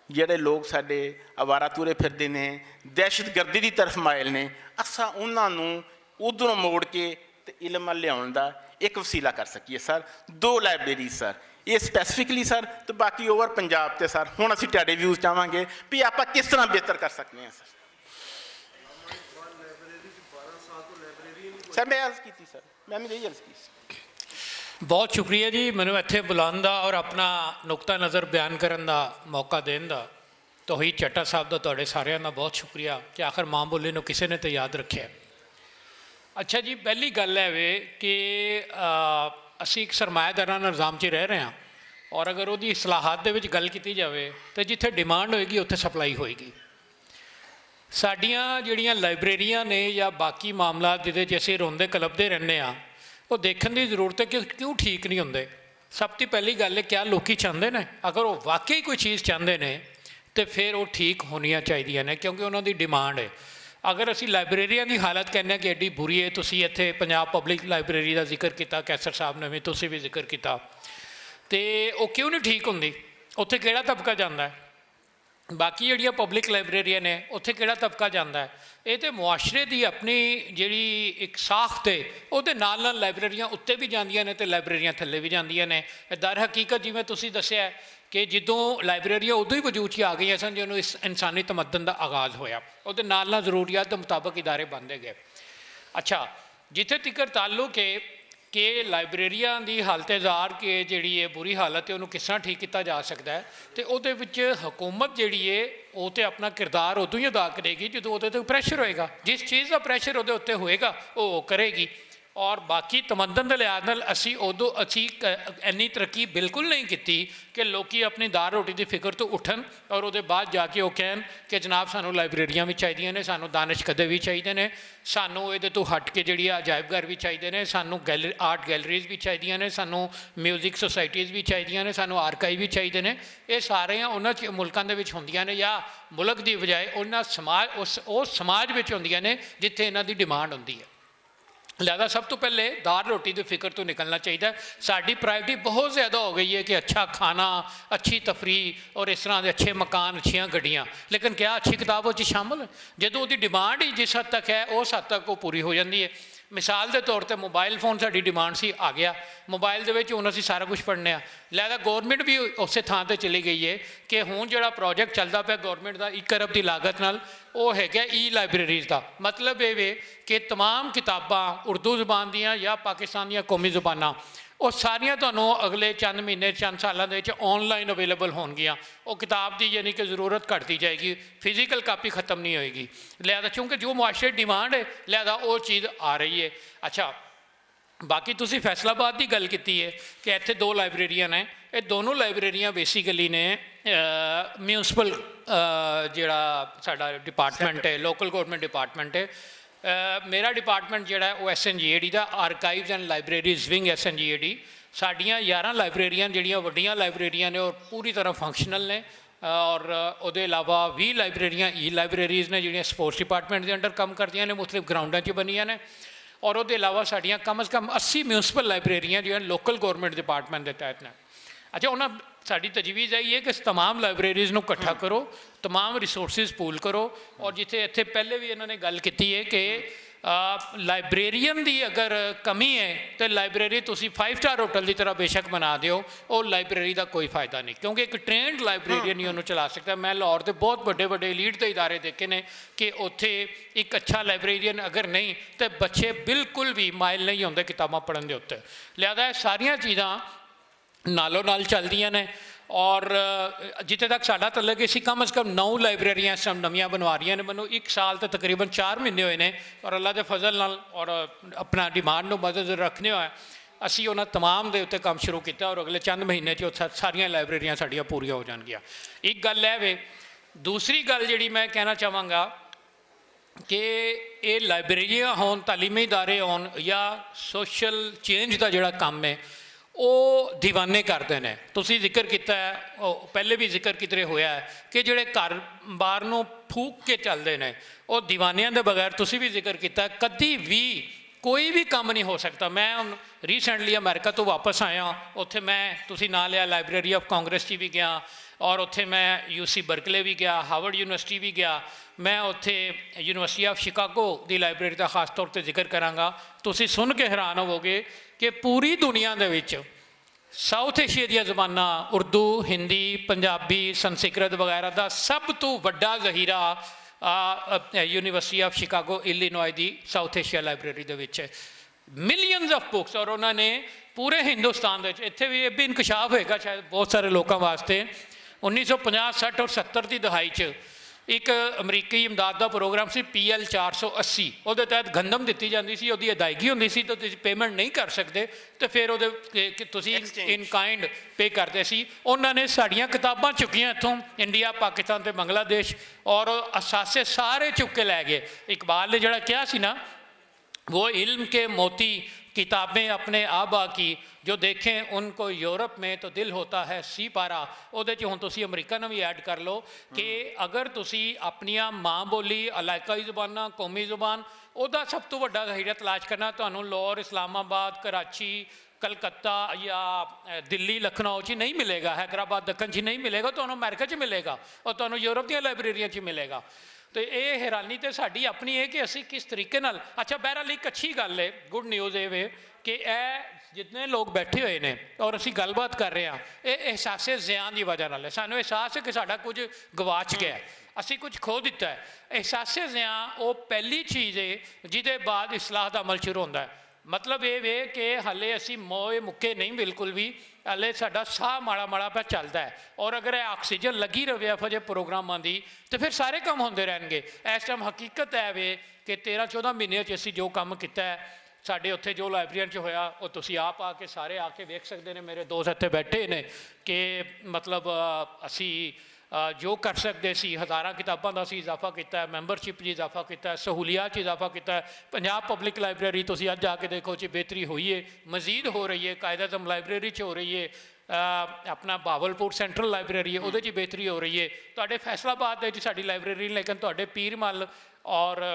ਜਿਹੜੇ लोग साडे आवारा तुरे फिरदे ने दहशतगर्दी की तरफ मायल ने असां उन्हां नूं उधरों मोड़ के ते इल्म लियाउण दा एक वसीला कर सकीए सर। 2 लाइब्रेरी सर ये स्पैसीफिकली सर, तो बाकी ओवर पंजाब ते सर हुण असीं तुहाडे व्यूज़ चाहांगे भी आपां किस तरह बेहतर कर सकते हैं सर। सर मैं अर्ज़ की सर, मैं यही अर्ज़ की। बहुत शुक्रिया जी मैनू इत्थे बुलाउण दा और अपना नुकता नज़र बयान करन दा मौका देण दा। तौहीद चट्टा साहब दा तुहाडे सारिआं दा बहुत शुक्रिया कि आखिर माँ बोली नूं किसी ने तो याद रखिआ। अच्छा जी पहली गल है वे कि असीं एक सरमायादारां निज़ाम च रह रहे हैं और अगर उहदी इस्लाहात दे विच गल कीती जावे तो जिथे डिमांड होएगी उत्थे सप्लाई होएगी। साडियां जिहड़ियां लाइब्रेरियां ने या बाकी मामला जिहदे च असीं रोंदे कलपदे रहने आ वो देखने की जरूरत है कि क्यों ठीक नहीं होंगे। सब तो पहली गल है क्या लोग चाहते हैं, अगर वो वाकई कोई चीज़ चाहते हैं तो फिर वो ठीक होनी चाहिए ने क्योंकि उन्होंने डिमांड है। अगर असी लाइब्रेरिया की हालत कहने कि एड्डी बुरी है, तुसी इत्थे पंजाब पब्लिक लाइब्रेरी का जिक्र किया, कैसर साहब ने भी तुसी भी जिक्र किया, तो वो क्यों नहीं ठीक होंगी। उत्थे किहड़ा तबका जाता है, बाकी जिहड़ियां पब्लिक लाइब्रेरियां ने उत्थे किहड़ा तबका जाता है। ये तो मुआशरे की अपनी जिहड़ी एक साख्त है उहदे नाल नाल लाइब्रेरियां उत्ते भी जांदियां ने ते लाइब्रेरियां थल्ले भी जांदियां ने। दर हकीकत जिवें तुसीं दस्सिआ कि जदों लाइब्रेरियां उदों ही वजूद च आ गई सन जो इस इंसानी तमद्दन का आगाज़ होया, उहदे नाल नाल जरूरियात के मुताबिक इदारे बनते गए। अच्छा जिथे तिकर ताल्लुक है कि लाइब्रेरियां की हालत जार के जिहड़ी है बुरी हालत है उन्होंने किस तरह ठीक किया जा सकता है, तो उहदे विच हुकूमत जिहड़ी है वो तो अपना किरदार उदों ही अदा करेगी जो उहदे ते प्रैशर होएगा। जिस चीज़ का प्रैशर उहदे उत्ते होएगा वो करेगी। और बाकी तमद्दन के लिहाज नाल असी उदों असी इन्नी तरक्की बिल्कुल नहीं की कि लोग अपनी दाल रोटी की फिक्र तो उठन और उसके बाद जाके वो कहन कि जनाब सानू लाइब्रेरियां भी चाहिए ने, सानू दानिश कदे भी चाहिए ने, सानू ये तो हट के जी अजायब घर भी चाहिए ने, सानू आर्ट गैलरीज भी चाहिए ने, सानू म्यूजिक सोसाइटीज़ भी चाहिए ने, सानू आर्काइव भी चाहिए ने। ये सारे उन्होंने मुल्कों के होंदियां ने या मुल्क की बजाय उन्होंने समाज उस समाज में होंदियां ने जिथे इन्हां दी डिमांड होंदी है। ਲਿਹਾਜ਼ਾ ਸਭ ਤੋਂ ਪਹਿਲੇ ਦਾਲ ਰੋਟੀ ਦੀ ਫਿਕਰ ਤੋਂ ਨਿਕਲਣਾ ਚਾਹੀਦਾ। ਸਾਡੀ ਪ੍ਰਾਇਰਟੀ ਬਹੁਤ ਜ਼ਿਆਦਾ ਹੋ ਗਈ ਹੈ ਕਿ ਅੱਛਾ ਖਾਣਾ, ਅੱਛੀ ਤਫਰੀਹ ਔਰ ਇਸ ਤਰ੍ਹਾਂ ਦੇ ਅੱਛੇ ਮਕਾਨ, ਅੱਛੀਆਂ ਗੱਡੀਆਂ, ਲੇਕਿਨ ਕਿਆ ਅੱਛੀ ਕਿਤਾਬ ਉਹ 'ਚ ਸ਼ਾਮਲ ਹੈ? ਜਦੋਂ ਉਹਦੀ ਡਿਮਾਂਡ ਹੀ ਜਿਸ ਹੱਦ ਤੱਕ ਹੈ ਉਸ ਹੱਦ ਤੱਕ ਉਹ ਪੂਰੀ ਹੋ ਜਾਂਦੀ ਹੈ। ਮਿਸਾਲ ਦੇ ਤੌਰ 'ਤੇ ਮੋਬਾਈਲ ਫੋਨ ਸਾਡੀ ਡਿਮਾਂਡ ਸੀ, ਆ ਗਿਆ ਮੋਬਾਈਲ ਦੇ ਵਿੱਚ, ਹੁਣ ਅਸੀਂ ਸਾਰਾ ਕੁਝ ਪੜ੍ਹਨੇ ਆ। ਲਿਹਾਜ਼ਾ ਗੌਰਮੈਂਟ ਵੀ ਉਸੇ ਥਾਂ 'ਤੇ ਚਲੀ ਗਈ ਹੈ ਕਿ ਹੁਣ ਜਿਹੜਾ ਪ੍ਰੋਜੈਕਟ ਚੱਲਦਾ ਪਿਆ ਗੌਰਮੈਂਟ ਦਾ 1 ਅਰਬ ਦੀ ਲਾਗਤ ਨਾਲ, ਉਹ ਹੈਗਾ ਲਾਇਬ੍ਰੇਰੀਜ਼ ਦਾ। ਮਤਲਬ ਇਹ ਵੇ ਕਿ ਤਮਾਮ ਕਿਤਾਬਾਂ ਉਰਦੂ ਜ਼ੁਬਾਨ ਦੀਆਂ ਜਾਂ ਪਾਕਿਸਤਾਨ ਦੀਆਂ ਕੌਮੀ ਜ਼ੁਬਾਨਾਂ, ਉਹ ਸਾਰੀਆਂ ਤੁਹਾਨੂੰ ਅਗਲੇ ਚੰਦ ਮਹੀਨੇ, ਚੰਦ ਸਾਲਾਂ ਦੇ ਵਿੱਚ ਔਨਲਾਈਨ ਅਵੇਲੇਬਲ ਹੋਣਗੀਆਂ। ਉਹ ਕਿਤਾਬ ਦੀ ਯਾਨੀ ਕਿ ਜ਼ਰੂਰਤ ਘਟਦੀ ਜਾਏਗੀ, ਫਿਜ਼ੀਕਲ ਕਾਪੀ ਖਤਮ ਨਹੀਂ ਹੋਏਗੀ। ਲਿਹਾਜ਼ਾ ਚੂੰਕਿ ਜੋ ਮੁਆਸ਼ਰੇ ਡਿਮਾਂਡ ਹੈ, ਲਿਹਾਜ਼ਾ ਉਹ ਚੀਜ਼ ਆ ਰਹੀ ਹੈ। ਅੱਛਾ, ਬਾਕੀ ਤੁਸੀਂ ਫੈਸਲਾਬਾਦ ਦੀ ਗੱਲ ਕੀਤੀ ਹੈ ਕਿ ਇੱਥੇ 2 ਲਾਇਬ੍ਰੇਰੀਆਂ ਨੇ। ਇਹ ਦੋਨੋਂ ਲਾਇਬ੍ਰੇਰੀਆਂ ਬੇਸਿਕਲੀ ਨੇ ਮਿਊਨਸਿਪਲ ਜਿਹੜਾ ਸਾਡਾ ਡਿਪਾਰਟਮੈਂਟ ਹੈ, ਲੋਕਲ ਗੌਰਮੈਂਟ ਡਿਪਾਰਟਮੈਂਟ ਹੈ। ਮੇਰਾ ਡਿਪਾਰਟਮੈਂਟ ਜਿਹੜਾ ਉਹ SNGAD the, archives and libraries wing SNGAD। ਸਾਡੀਆਂ 11 ਲਾਇਬ੍ਰੇਰੀਆਂ ਜਿਹੜੀਆਂ ਵੱਡੀਆਂ ਲਾਇਬ੍ਰੇਰੀਆਂ ਨੇ, ਔਰ ਪੂਰੀ ਤਰ੍ਹਾਂ ਫੰਕਸ਼ਨਲ ਨੇ। ਔਰ ਉਹਦੇ ਇਲਾਵਾ 20 ਲਾਇਬ੍ਰੇਰੀਆਂ ਲਾਇਬ੍ਰੇਰੀਜ਼ ਨੇ ਜਿਹੜੀਆਂ ਸਪੋਰਟਸ ਡਿਪਾਰਟਮੈਂਟ ਦੇ ਅੰਡਰ ਕੰਮ ਕਰਦੀਆਂ ਨੇ, ਮੁਖਤਲਿਫ ਗਰਾਊਂਡਾਂ 'ਚ ਬਣੀਆਂ ਨੇ। ਔਰ ਉਹਦੇ ਇਲਾਵਾ ਸਾਡੀਆਂ ਕਮ ਅਜ਼ ਕਮ 80 ਮਿਊਨਸਿਪਲ ਲਾਇਬ੍ਰੇਰੀਆਂ ਜਿਹੜੀਆਂ ਲੋਕਲ ਗੌਰਮੈਂਟ ਡਿਪਾਰਟਮੈਂਟ ਦੇ ਤਹਿਤ ਨੇ। ਅੱਛਾ, ਉਹਨਾਂ ਸਾਡੀ ਤਜਵੀਜ਼ ਇਹ ਹੈ ਕਿ ਤਮਾਮ ਲਾਇਬ੍ਰੇਰੀਜ਼ ਨੂੰ ਇਕੱਠਾ ਕਰੋ, ਤਮਾਮ ਰਿਸੋਰਸਿਸ ਪੂਲ ਕਰੋ। ਔਰ ਜਿੱਥੇ ਇੱਥੇ ਪਹਿਲੇ ਵੀ ਇਹਨਾਂ ਨੇ ਗੱਲ ਕੀਤੀ ਹੈ ਕਿ ਲਾਇਬ੍ਰੇਰੀਅਨ ਦੀ ਅਗਰ ਕਮੀ ਹੈ ਤਾਂ ਲਾਇਬ੍ਰੇਰੀ ਤੁਸੀਂ 5 ਸਟਾਰ ਹੋਟਲ ਦੀ ਤਰ੍ਹਾਂ ਬੇਸ਼ੱਕ ਬਣਾ ਦਿਓ, ਉਹ ਲਾਇਬ੍ਰੇਰੀ ਦਾ ਕੋਈ ਫਾਇਦਾ ਨਹੀਂ, ਕਿਉਂਕਿ ਇੱਕ ਟ੍ਰੇਨਡ ਲਾਇਬ੍ਰੇਰੀਅਨ ਹੀ ਉਹਨੂੰ ਚਲਾ ਸਕਦਾ। ਮੈਂ ਲਾਹੌਰ ਦੇ ਬਹੁਤ ਵੱਡੇ ਵੱਡੇ ਲੀਡ ਦੇ ਇਦਾਰੇ ਦੇਖੇ ਨੇ ਕਿ ਉੱਥੇ ਇੱਕ ਅੱਛਾ ਲਾਇਬ੍ਰੇਰੀਅਨ ਅਗਰ ਨਹੀਂ ਤਾਂ ਬੱਚੇ ਬਿਲਕੁਲ ਵੀ ਮਾਇਲ ਨਹੀਂ ਹੁੰਦੇ ਕਿਤਾਬਾਂ ਪੜ੍ਹਨ ਦੇ ਉੱਤੇ। ਲਿਹਾਜ਼ਾ ਇਹ ਸਾਰੀਆਂ ਚੀਜ਼ਾਂ ਨਾਲੋਂ ਨਾਲ ਚੱਲਦੀਆਂ ਨੇ। ਔਰ ਜਿੱਥੇ ਤੱਕ ਸਾਡਾ ਤਲਕ ਸੀ, ਕਮ ਅਜ਼ ਕਮ 9 ਲਾਇਬ੍ਰੇਰੀਆਂ ਇਸ ਟਾਈਮ ਨਵੀਆਂ ਬਣਵਾ ਰਹੀਆਂ ਨੇ। ਮੈਨੂੰ 1 ਸਾਲ ਤੇ ਤਕਰੀਬਨ 4 ਮਹੀਨੇ ਹੋਏ ਨੇ, ਔਰ ਅੱਲਾ ਦੇ ਫਜ਼ਲ ਨਾਲ ਔਰ ਆਪਣਾ ਡਿਮਾਂਡ ਨੂੰ ਮਦਦ ਰੱਖਦੇ ਹੋਏ ਅਸੀਂ ਉਹਨਾਂ ਤਮਾਮ ਦੇ ਉੱਤੇ ਕੰਮ ਸ਼ੁਰੂ ਕੀਤਾ, ਔਰ ਅਗਲੇ ਚੰਦ ਮਹੀਨੇ 'ਚ ਉਹ ਸਾਰੀਆਂ ਲਾਇਬ੍ਰੇਰੀਆਂ ਸਾਡੀਆਂ ਪੂਰੀਆਂ ਹੋ ਜਾਣਗੀਆਂ। ਇੱਕ ਗੱਲ ਹੈ ਵੇ। ਦੂਸਰੀ ਗੱਲ ਜਿਹੜੀ ਮੈਂ ਕਹਿਣਾ ਚਾਹਾਂਗਾ ਕਿ ਇਹ ਲਾਇਬ੍ਰੇਰੀਆਂ ਹੋਣ, ਤਾਲੀਮੀ ਇਦਾਰੇ ਹੋਣ, ਜਾਂ ਸੋਸ਼ਲ ਚੇਂਜ ਦਾ ਜਿਹੜਾ ਕੰਮ ਹੈ ਉਹ ਦੀਵਾਨੇ ਕਰਦੇ ਨੇ। ਤੁਸੀਂ ਜ਼ਿਕਰ ਕੀਤਾ ਹੈ, ਉਹ ਪਹਿਲੇ ਵੀ ਜ਼ਿਕਰ ਕਿਧਰੇ ਹੋਇਆ ਹੈ ਕਿ ਜਿਹੜੇ ਘਰ ਬਾਰ ਨੂੰ ਫੂਕ ਕੇ ਚੱਲਦੇ ਨੇ, ਉਹ ਦੀਵਾਨਿਆਂ ਦੇ ਬਗੈਰ, ਤੁਸੀਂ ਵੀ ਜ਼ਿਕਰ ਕੀਤਾ, ਕਦੀ ਵੀ ਕੋਈ ਵੀ ਕੰਮ ਨਹੀਂ ਹੋ ਸਕਦਾ। ਮੈਂ ਹੁਣ ਰੀਸੈਂਟਲੀ ਅਮਰੀਕਾ ਤੋਂ ਵਾਪਸ ਆਇਆ, ਉੱਥੇ ਮੈਂ, ਤੁਸੀਂ ਨਾਂ ਲਿਆ, ਲਾਇਬ੍ਰੇਰੀ ਆਫ ਕਾਂਗਰਸ 'ਚ ਵੀ ਗਿਆ, ਔਰ ਉੱਥੇ ਮੈਂ UC ਬਰਕਲੇ ਵੀ ਗਿਆ, ਹਾਰਵਰਡ ਯੂਨੀਵਰਸਿਟੀ ਵੀ ਗਿਆ। ਮੈਂ ਉੱਥੇ university of Chicago the library ਦਾ ਖਾਸ ਤੌਰ 'ਤੇ ਜ਼ਿਕਰ ਕਰਾਂਗਾ। ਤੁਸੀਂ ਸੁਣ ਕੇ ਹੈਰਾਨ ਹੋਵੋਗੇ ਕਿ ਪੂਰੀ ਦੁਨੀਆ ਦੇ ਵਿੱਚ ਸਾਊਥ ਏਸ਼ੀਆ ਦੀਆਂ ਜ਼ਬਾਨਾਂ, ਉਰਦੂ, ਹਿੰਦੀ, ਪੰਜਾਬੀ, ਸੰਸਕ੍ਰਿਤ ਵਗੈਰਾ ਦਾ ਸਭ ਤੋਂ ਵੱਡਾ ਜ਼ਖੀਰਾ university of Chicago Illinois the south Asia library ਦੇ ਵਿੱਚ ਹੈ। Millions of books. ਔਰ ਉਹਨਾਂ ਨੇ ਪੂਰੇ ਹਿੰਦੁਸਤਾਨ ਦੇ ਵਿੱਚ, ਇੱਥੇ ਵੀ ਇਹ ਵੀ ਇਨਕਸ਼ਾਫ ਹੋਏਗਾ ਸ਼ਾਇਦ ਬਹੁਤ ਸਾਰੇ ਲੋਕਾਂ ਵਾਸਤੇ, 1950, 60 ਔਰ 70 ਦੀ ਦਹਾਈ 'ਚ ਇੱਕ ਅਮਰੀਕੀ ਇਮਦਾਦ ਦਾ ਪ੍ਰੋਗਰਾਮ ਸੀ PL 480। ਉਹਦੇ ਤਹਿਤ ਗੰਦਮ ਦਿੱਤੀ ਜਾਂਦੀ ਸੀ, ਉਹਦੀ ਅਦਾਇਗੀ ਹੁੰਦੀ ਸੀ, ਤਾਂ ਤੁਸੀਂ ਪੇਮੈਂਟ ਨਹੀਂ ਕਰ ਸਕਦੇ ਤੇ ਫਿਰ ਉਹਦੇ ਤੁਸੀਂ ਇਨ ਕਾਈਂਡ ਪੇ ਕਰਦੇ ਸੀ। ਉਹਨਾਂ ਨੇ ਸਾਡੀਆਂ ਕਿਤਾਬਾਂ ਚੁੱਕੀਆਂ ਇੱਥੋਂ, ਇੰਡੀਆ, ਪਾਕਿਸਤਾਨ ਤੇ ਬੰਗਲਾਦੇਸ਼, ਔਰ ਅਸਾਸੇ ਸਾਰੇ ਚੁੱਕ ਕੇ ਲੈ ਗਏ। ਇਕਬਾਲ ਨੇ ਜਿਹੜਾ ਕਿਹਾ ਸੀ ਨਾ, वो इल्म के मोती किताबें अपने आबा की जो देखें उनको यूरोप में तो दिल होता है सी पारा। ਉਹਦੇ 'ਚ ਹੁਣ ਤੁਸੀਂ ਅਮਰੀਕਾ ਨੂੰ ਵੀ ਐਡ ਕਰ ਲਓ ਕਿ ਅਗਰ ਤੁਸੀਂ ਆਪਣੀਆਂ ਮਾਂ ਬੋਲੀ, ਇਲਾਕਾਈ ਜ਼ੁਬਾਨਾਂ, ਕੌਮੀ ਜ਼ੁਬਾਨ, ਉਹਦਾ ਸਭ ਤੋਂ ਵੱਡਾ ਜ਼ਖੀਰਾ ਤਲਾਸ਼ ਕਰਨਾ ਤੁਹਾਨੂੰ ਲਾਹੌਰ, ਇਸਲਾਮਾਬਾਦ, ਕਰਾਚੀ, ਕਲਕੱਤਾ ਜਾਂ ਦਿੱਲੀ, ਲਖਨਊ 'ਚ ਨਹੀਂ ਮਿਲੇਗਾ, ਹੈਦਰਾਬਾਦ, ਦੱਖਣ 'ਚ ਨਹੀਂ ਮਿਲੇਗਾ, ਤੁਹਾਨੂੰ ਅਮਰੀਕਾ 'ਚ ਮਿਲੇਗਾ, ਔਰ ਤੁਹਾਨੂੰ ਯੂਰਪ ਦੀਆਂ ਲਾਇਬ੍ਰੇਰੀਆਂ 'ਚ ਮਿਲੇਗਾ। तो ये हैरानी तो साड़ी अपनी है कि असी किस तरीके नाल। अच्छा, बहरहाल एक अच्छी गल है, गुड न्यूज़ ये वे कि जितने लोग बैठे हुए हैं और असी गलबात कर रहे हैं, ये एहसासे ज़ियान की वजह नाल है। सानू एहसास है कि साडा कुछ गवाच गया है, असी कुछ खो दिता है। एहसासे ज़ियान वो पहली चीज़ है जिहदे बाद इस्लाह का अमल शुरू होता है। मतलब ये वे कि हले असी मोए मुक्के नहीं, बिल्कुल भी हले साडा साह माड़ा माड़ा पे चलता है। और अगर ऑक्सीजन लगी रहे फजे प्रोग्रामां दी तो फिर सारे काम होंदे रहणगे। इस टाइम हकीकत है वे कि 13-14 महीने असी जो काम किया है, साढ़े उत्थे जो लाइब्रेरियन च होया, वो तुसी आप आके सारे आके वेख सकते हैं। मेरे दोस्त इत्थे बैठे ने कि मतलब असी जो कर सकते सी, हज़ारां किताबां दा असीं इजाफा किया, मैंबरशिप च इजाफा किया, सहूलियात च इजाफा किया। पंजाब पब्लिक लाइब्रेरी तुसीं अज जाके देखो जी बेहतरी हुई है, मजीद हो रही है। कायद-ए-आज़म लाइब्रेरी च हो रही है, अपना बावलपुर सेंट्रल लाइब्रेरी है, उहदे च बेहतरी हो रही है। तुहाडे फैसलाबाद दे साडी लाइब्रेरी, लेकिन तुहाडे पीर मल और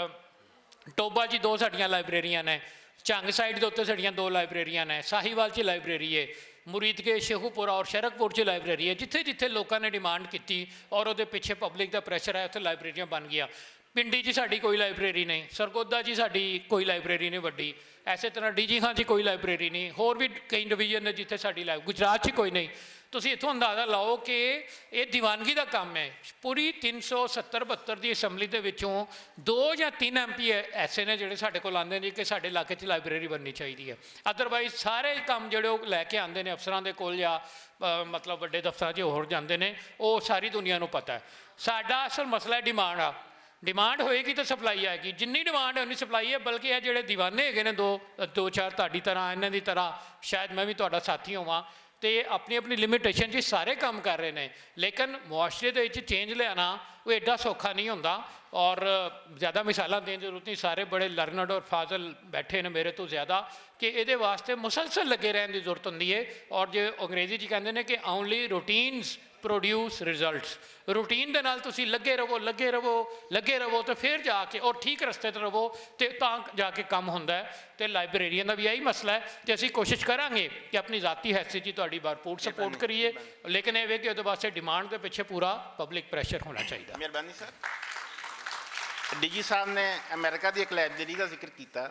टोबा जी 2 साडियां लाइब्रेरियां ने। ਝੰਗ ਸਾਈਡ ਦੇ ਉੱਤੇ ਸਾਡੀਆਂ 2 ਲਾਇਬ੍ਰੇਰੀਆਂ ਨੇ, ਸਾਹੀਵਾਲ 'ਚ ਲਾਇਬ੍ਰੇਰੀ ਹੈ, ਮੁਰੀਦਕੇ, ਸ਼ੇਖੂਪੁਰਾ ਔਰ ਸ਼ਰਕਪੁਰ 'ਚ ਲਾਇਬ੍ਰੇਰੀ ਹੈ। ਜਿੱਥੇ ਜਿੱਥੇ ਲੋਕਾਂ ਨੇ ਡਿਮਾਂਡ ਕੀਤੀ ਔਰ ਉਹਦੇ ਪਿੱਛੇ ਪਬਲਿਕ ਦਾ ਪ੍ਰੈਸ਼ਰ ਹੈ, ਉੱਥੇ ਲਾਇਬ੍ਰੇਰੀਆਂ ਬਣ ਗਈਆਂ। ਪਿੰਡੀ 'ਚ ਸਾਡੀ ਕੋਈ ਲਾਇਬ੍ਰੇਰੀ ਨਹੀਂ, ਸਰਗੋਦਾ 'ਚ ਸਾਡੀ ਕੋਈ ਲਾਇਬ੍ਰੇਰੀ ਨਹੀਂ ਵੱਡੀ, ਐਸੇ ਤਰ੍ਹਾਂ ਡੀਜੀ ਖਾਂ 'ਚ ਕੋਈ ਲਾਇਬ੍ਰੇਰੀ ਨਹੀਂ, ਹੋਰ ਵੀ ਕਈ ਡਿਵੀਜ਼ਨ ਨੇ ਜਿੱਥੇ ਸਾਡੀ ਗੁਜਰਾਤ 'ਚ ਕੋਈ ਨਹੀਂ। ਤੁਸੀਂ ਇੱਥੋਂ ਅੰਦਾਜ਼ਾ ਲਾਓ ਕਿ ਇਹ ਦੀਵਾਨਗੀ ਦਾ ਕੰਮ ਹੈ। ਪੂਰੀ 370-72 ਦੀ ਅਸੈਂਬਲੀ ਦੇ ਵਿੱਚੋਂ 2 ਜਾਂ 3 MP ਐਸੇ ਨੇ ਜਿਹੜੇ ਸਾਡੇ ਕੋਲ ਆਉਂਦੇ ਨੇ ਕਿ ਸਾਡੇ ਇਲਾਕੇ 'ਚ ਲਾਇਬ੍ਰੇਰੀ ਬਣਨੀ ਚਾਹੀਦੀ ਹੈ। ਅਦਰਵਾਈਜ਼ ਸਾਰੇ ਕੰਮ ਜਿਹੜੇ ਉਹ ਲੈ ਕੇ ਆਉਂਦੇ ਨੇ ਅਫਸਰਾਂ ਦੇ ਕੋਲ ਜਾਂ ਮਤਲਬ ਵੱਡੇ ਦਫ਼ਤਰਾਂ 'ਚ ਹੋਰ ਜਾਂਦੇ ਨੇ, ਉਹ ਸਾਰੀ ਦੁਨੀਆ ਨੂੰ ਪਤਾ ਹੈ। ਸਾਡਾ ਅਸਲ ਮਸਲਾ ਹੈ ਡਿਮਾਂਡ ਆ। ਡਿਮਾਂਡ ਹੋਏਗੀ ਤਾਂ ਸਪਲਾਈ ਆਏਗੀ, ਜਿੰਨੀ ਡਿਮਾਂਡ ਹੈ ਉਨੀ ਸਪਲਾਈ ਹੈ। ਬਲਕਿ ਇਹ ਜਿਹੜੇ ਦੀਵਾਨੇ ਹੈਗੇ ਨੇ ਦੋ ਚਾਰ ਤੁਹਾਡੀ ਤਰ੍ਹਾਂ, ਇਹਨਾਂ ਦੀ ਤਰ੍ਹਾਂ, ਸ਼ਾਇਦ ਮੈਂ ਵੀ ਤੁਹਾਡਾ ਸਾਥੀ ਹੋਵਾਂ, ਤੇ ਆਪਣੀ ਆਪਣੀ ਲਿਮਿਟੇਸ਼ਨ 'ਚ ਸਾਰੇ ਕੰਮ ਕਰ ਰਹੇ ਨੇ। ਲੇਕਿਨ ਮੁਆਸ਼ਰੇ ਦੇ ਵਿੱਚ ਚੇਂਜ ਲਿਆਉਣਾ ਉਹ ਐਡਾ ਸੌਖਾ ਨਹੀਂ ਹੁੰਦਾ। ਔਰ ਜ਼ਿਆਦਾ ਮਿਸਾਲਾਂ ਦੇਣ ਦੀ ਜ਼ਰੂਰਤ ਨਹੀਂ, ਸਾਰੇ ਬੜੇ ਲਰਨਡ ਔਰ ਫਾਜ਼ਲ ਬੈਠੇ ਨੇ ਮੇਰੇ ਤੋਂ ਜ਼ਿਆਦਾ, ਕਿ ਇਹਦੇ ਵਾਸਤੇ ਮੁਸਲਸਲ ਲੱਗੇ ਰਹਿਣ ਦੀ ਜ਼ਰੂਰਤ ਹੁੰਦੀ ਹੈ। ਔਰ ਜੇ ਅੰਗਰੇਜ਼ੀ 'ਚ ਕਹਿੰਦੇ ਨੇ ਕਿ ਓਨਲੀ ਰੂਟੀਨਸ ਪ੍ਰੋਡਿਊਸ ਰਿਜ਼ਲਟਸ। ਰੂਟੀਨ ਦੇ ਨਾਲ ਤੁਸੀਂ ਲੱਗੇ ਰਹੋ ਤੇ ਫਿਰ ਜਾ ਕੇ ਔਰ ਠੀਕ ਰਸਤੇ 'ਤੇ ਰਹੋ ਤੇ ਤਾਂ ਜਾ ਕੇ ਕੰਮ ਹੁੰਦਾ ਹੈ। ਤੇ ਲਾਇਬ੍ਰੇਰੀਆਂ ਦਾ ਵੀ ਇਹੀ ਮਸਲਾ ਹੈ ਕਿ ਅਸੀਂ ਕੋਸ਼ਿਸ਼ ਕਰਾਂਗੇ ਕਿ ਆਪਣੀ ਜ਼ਾਤੀ ਹੈਸੀਅਤ 'ਚ ਤੁਹਾਡੀ ਭਰਪੂਰ ਸਪੋਰਟ ਕਰੀਏ, ਲੇਕਿਨ ਇਹ ਵੇ ਕਿ ਉਹਦੇ ਵਾਸਤੇ ਡਿਮਾਂਡ ਦੇ ਪਿੱਛੇ ਪੂਰਾ ਪਬਲਿਕ ਪ੍ਰੈਸ਼ਰ ਹੋਣਾ ਚਾਹੀਦਾ। ਮਿਹਰਬਾਨੀ ਸਰ। ਡੀਜੀ ਸਾਹਿਬ ਨੇ ਅਮਰੀਕਾ ਦੀ ਇੱਕ ਲਾਇਬ੍ਰੇਰੀ ਦਾ ਜ਼ਿਕਰ ਕੀਤਾ।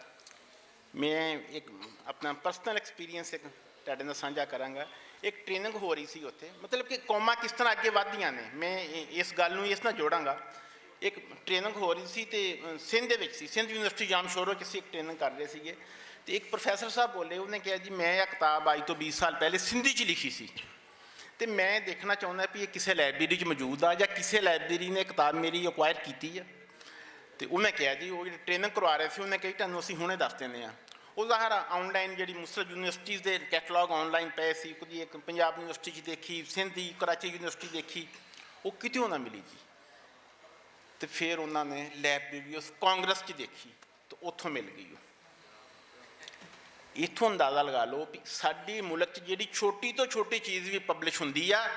ਮੈਂ ਇੱਕ ਆਪਣਾ ਪਰਸਨਲ ਐਕਸਪੀਰੀਅੰਸ ਇੱਕ ਤੁਹਾਡੇ ਨਾਲ ਸਾਂਝਾ ਕਰਾਂਗਾ। ਇੱਕ ਟ੍ਰੇਨਿੰਗ ਹੋ ਰਹੀ ਸੀ ਉੱਥੇ, ਮਤਲਬ ਕਿ ਕੌਮਾਂ ਕਿਸ ਤਰ੍ਹਾਂ ਅੱਗੇ ਵੱਧਦੀਆਂ ਨੇ, ਮੈਂ ਇਸ ਗੱਲ ਨੂੰ ਇਸ ਨਾਲ ਜੋੜਾਂਗਾ। ਇੱਕ ਟ੍ਰੇਨਿੰਗ ਹੋ ਰਹੀ ਸੀ ਤੇ ਸਿੰਧ ਦੇ ਵਿੱਚ ਸੀ, ਸਿੰਧ ਯੂਨੀਵਰਸਿਟੀ ਜਾਮ ਸ਼ੋਰੋ 'ਚ ਅਸੀਂ ਇੱਕ ਟ੍ਰੇਨਿੰਗ ਕਰ ਰਹੇ ਸੀਗੇ। ਤੇ ਇੱਕ ਪ੍ਰੋਫੈਸਰ ਸਾਹਿਬ ਬੋਲੇ, ਉਹਨੇ ਕਿਹਾ ਜੀ ਮੈਂ ਇਹ ਕਿਤਾਬ ਅੱਜ ਤੋਂ 20 ਸਾਲ ਪਹਿਲੇ ਸਿੰਧੀ 'ਚ ਲਿਖੀ ਸੀ ਤੇ ਮੈਂ ਦੇਖਣਾ ਚਾਹੁੰਦਾ ਵੀ ਇਹ ਕਿਸੇ ਲਾਇਬ੍ਰੇਰੀ 'ਚ ਮੌਜੂਦ ਆ ਜਾਂ ਕਿਸੇ ਲਾਇਬ੍ਰੇਰੀ ਨੇ ਕਿਤਾਬ ਮੇਰੀ ਅਕਵਾਇਰ ਕੀਤੀ ਆ। ਤੇ ਉਹਨੇ ਕਿਹਾ ਜੀ, ਉਹ ਜਿਹੜੀ ਟ੍ਰੇਨਿੰਗ ਕਰਵਾ ਰਹੇ ਸੀ ਉਹਨੇ ਕਹੀ ਤੁਹਾਨੂੰ ਅਸੀਂ ਹੁਣੇ ਦੱਸ ਦਿੰਦੇ ਹਾਂ। ਉਹ ਜ਼ਾਹਰ ਆਨਲਾਈਨ ਜਿਹੜੀ ਮੁਸਲਿਮ ਯੂਨੀਵਰਸਿਟੀਜ਼ ਦੇ ਕੈਟਲੌਗ ਆਨਲਾਈਨ ਪਏ ਸੀ, ਕਦੀ ਇੱਕ ਪੰਜਾਬ ਯੂਨੀਵਰਸਿਟੀ 'ਚ ਦੇਖੀ, ਸਿੰਧ ਦੀ ਕਰਾਚੀ ਯੂਨੀਵਰਸਿਟੀ ਦੇਖੀ, ਉਹ ਕਿਤੋਂ ਨਾ ਮਿਲੀ ਜੀ। ਤੇ ਫਿਰ ਉਹਨਾਂ ਨੇ ਲਾਇਬ੍ਰੇਰੀ ਉਸ ਕਾਂਗਰਸ 'ਚ ਦੇਖੀ ਤੇ ਉੱਥੋਂ ਮਿਲ ਗਈ। ਉਹ ਇੱਥੋਂ ਅੰਦਾਜ਼ਾ ਲਗਾ ਲਓ ਵੀ ਸਾਡੇ ਮੁਲਕ 'ਚ ਜਿਹੜੀ ਛੋਟੀ ਤੋਂ ਛੋਟੀ ਚੀਜ਼ ਵੀ ਪਬਲਿਸ਼ ਹੁੰਦੀ ਆ,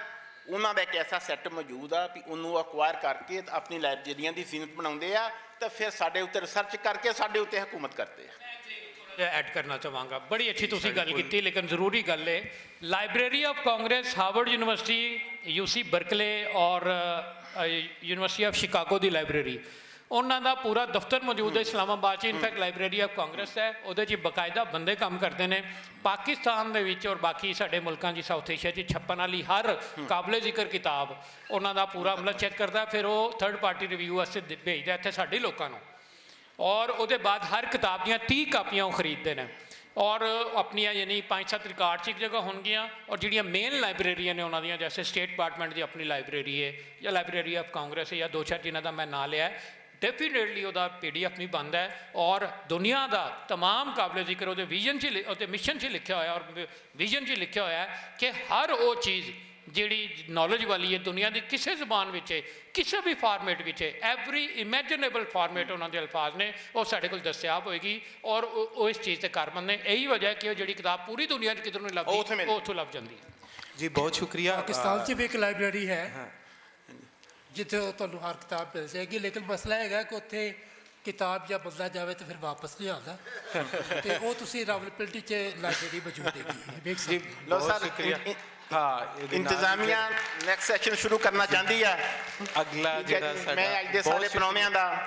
ਉਹਨਾਂ ਦਾ ਇੱਕ ਐਸਾ ਸੈੱਟ ਮੌਜੂਦ ਆ ਵੀ ਉਹਨੂੰ ਅਕਵਾਇਰ ਕਰਕੇ ਆਪਣੀ ਲਾਇਬ੍ਰੇਰੀਆਂ ਦੀ ਜ਼ੀਨਤ ਬਣਾਉਂਦੇ ਆ ਤੇ ਫਿਰ ਸਾਡੇ ਉੱਤੇ ਰਿਸਰਚ ਕਰਕੇ ਸਾਡੇ ਉੱਤੇ ਹਕੂਮਤ ਕਰਦੇ ਆ। ਐਡ ਕਰਨਾ ਚਾਹਾਂਗਾ, ਬੜੀ ਅੱਛੀ ਤੁਸੀਂ ਗੱਲ ਕੀਤੀ, ਲੇਕਿਨ ਜ਼ਰੂਰੀ ਗੱਲ ਹੈ। Library of Congress, Harvard university, UC Berkeley ਔਰ university of Chicago the library, ਉਹਨਾਂ ਦਾ ਪੂਰਾ ਦਫ਼ਤਰ ਮੌਜੂਦ ਹੈ ਇਸਲਾਮਾਬਾਦ 'ਚ। ਇਨਫੈਕਟ ਲਾਇਬ੍ਰੇਰੀ ਆਫ ਕਾਂਗਰਸ ਹੈ, ਉਹਦੇ 'ਚ ਬਕਾਇਦਾ ਬੰਦੇ ਕੰਮ ਕਰਦੇ ਨੇ। ਪਾਕਿਸਤਾਨ ਦੇ ਵਿੱਚ ਔਰ ਬਾਕੀ ਸਾਡੇ ਮੁਲਕਾਂ 'ਚ, ਸਾਊਥ ਏਸ਼ੀਆ 'ਚ ਛਪਣ ਵਾਲੀ ਹਰ ਕਾਬਲੇ ਜ਼ਿਕਰ ਕਿਤਾਬ ਉਹਨਾਂ ਦਾ ਪੂਰਾ ਅਮਲਾ ਚੈੱਕ ਕਰਦਾ, ਫਿਰ ਉਹ ਥਰਡ ਪਾਰਟੀ ਰਿਵਿਊ ਵਾਸਤੇ ਭੇਜਦਾ ਇੱਥੇ ਸਾਡੇ ਲੋਕਾਂ ਨੂੰ। ਔਰ ਉਹਦੇ ਬਾਅਦ ਹਰ ਕਿਤਾਬ ਦੀਆਂ 30 ਕਾਪੀਆਂ ਉਹ ਖਰੀਦਦੇ ਨੇ ਔਰ ਆਪਣੀਆਂ ਯਾਨੀ 5-7 ਰਿਕਾਰਡ 'ਚ ਇੱਕ ਜਗ੍ਹਾ ਹੋਣਗੀਆਂ। ਔਰ ਜਿਹੜੀਆਂ ਮੇਨ ਲਾਇਬ੍ਰੇਰੀਆਂ ਨੇ ਉਹਨਾਂ ਦੀਆਂ, ਜੈਸੇ ਸਟੇਟ ਡਿਪਾਰਟਮੈਂਟ ਦੀ ਆਪਣੀ ਲਾਇਬ੍ਰੇਰੀ ਹੈ ਜਾਂ ਲਾਇਬ੍ਰੇਰੀ ਆਫ ਕਾਂਗਰਸ ਹੈ ਜਾਂ 2-4 ਜਿਨ੍ਹਾਂ ਦਾ ਮੈਂ ਨਾਂ ਲਿਆ, ਡੈਫੀਨੇਟਲੀ ਉਹਦਾ PDF ਵੀ ਬਣਦਾ ਹੈ। ਔਰ ਦੁਨੀਆ ਦਾ ਤਮਾਮ ਕਾਬਲੇ ਜ਼ਿਕਰ ਉਹਦੇ ਵਿਜ਼ਨ 'ਚ, ਉਹਦੇ ਮਿਸ਼ਨ 'ਚ ਲਿਖਿਆ ਹੋਇਆ ਔਰ ਵਿਜ਼ਨ 'ਚ ਲਿਖਿਆ ਹੋਇਆ ਕਿ ਹਰ ਉਹ ਚੀਜ਼ ਜਿਹੜੀ ਨੌਲੇਜ ਵਾਲੀ ਹੈ ਦੁਨੀਆ ਦੀ ਕਿਸੇ ਜ਼ੁਬਾਨ ਵਿੱਚ ਹੈ, ਕਿਸੇ ਵੀ ਫਾਰਮੇਟ ਵਿੱਚ ਹੈ, ਐਵਰੀ ਇਮੈਜੀਨੇਬਲ ਫਾਰਮੇਟ ਉਹਨਾਂ ਦੇ ਅਲਫਾਜ਼ ਨੇ, ਉਹ ਸਾਡੇ ਕੋਲ ਦਸਤਿਆਬ ਹੋਏਗੀ। ਔਰ ਉਹ ਇਸ ਚੀਜ਼ ਦੇ ਕਾਰਨ ਨੇ। ਇਹੀ ਵਜ੍ਹਾ ਕਿ ਉਹ ਜਿਹੜੀ ਕਿਤਾਬ ਪੂਰੀ ਦੁਨੀਆ 'ਚ ਕਿਧਰੋਂ ਨਹੀਂ ਲੱਭਦੀ, ਉਹ ਉੱਥੋਂ ਲੱਭ ਜਾਂਦੀ ਹੈ। ਜੀ ਬਹੁਤ ਸ਼ੁਕਰੀਆ। ਪਾਕਿਸਤਾਨ 'ਚ ਵੀ ਇੱਕ ਲਾਇਬ੍ਰੇਰੀ ਹੈ ਜਿੱਥੇ ਤੁਹਾਨੂੰ ਹਰ ਕਿਤਾਬ ਮਿਲ ਜਾਏਗੀ, ਲੇਕਿਨ ਮਸਲਾ ਹੈਗਾ ਕਿ ਉੱਥੇ ਕਿਤਾਬ ਜਾਂ ਬੰਦਾ ਜਾਵੇ ਤਾਂ ਫਿਰ ਵਾਪਸ ਨਹੀਂ ਆਉਂਦਾ। ਤੇ ਉਹ ਤੁਸੀਂ ਰਾਵਲਪਿੰਡੀ 'ਚ ਲਾਇਬ੍ਰੇਰੀ ਮੌਜੂਦ ਹੈਗੀ, ਵੇਖ ਸਕਦੇ ਹੋ। ਲਓ ਸਰ, ਇੰਤਜ਼ਾਮੀਆ ਨੈਕਸਟ ਸੈਸ਼ਨ ਸ਼ੁਰੂ ਕਰਨਾ ਚਾਹੁੰਦੀ ਆ। ਅਗਲਾ ਜਿਹੜਾ ਮੈਂ ਅੱਜ ਦੇ ਸਾਰੇ ਪ੍ਰੋਗਰਾਮਾਂ ਦਾ,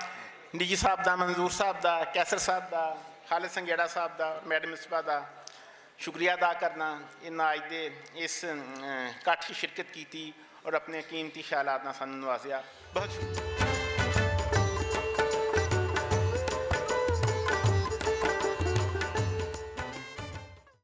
ਡੀਜੀ ਸਾਹਿਬ ਦਾ, ਮਨਜ਼ੂਰ ਸਾਹਿਬ ਦਾ, ਕੈਸਰ ਸਾਹਿਬ ਦਾ, ਖਾਲਿਦ ਸੰਗੇੜਾ ਸਾਹਿਬ ਦਾ, ਮੈਡਮ ਮਿਸਬਾ ਦਾ ਸ਼ੁਕਰੀਆ ਅਦਾ ਕਰਨਾ। ਇਹਨਾਂ ਅੱਜ ਦੇ ਇਸ ਇਕੱਠ 'ਚ ਸ਼ਿਰਕਤ ਕੀਤੀ ਔਰ ਆਪਣੇ ਕੀਮਤੀ ਖਿਆਲਾਤ ਨਾਲ ਸਾਨੂੰ ਨਵਾਜ਼ਿਆ। ਬਹੁਤ ਸ਼ੁਕਰੀਆ।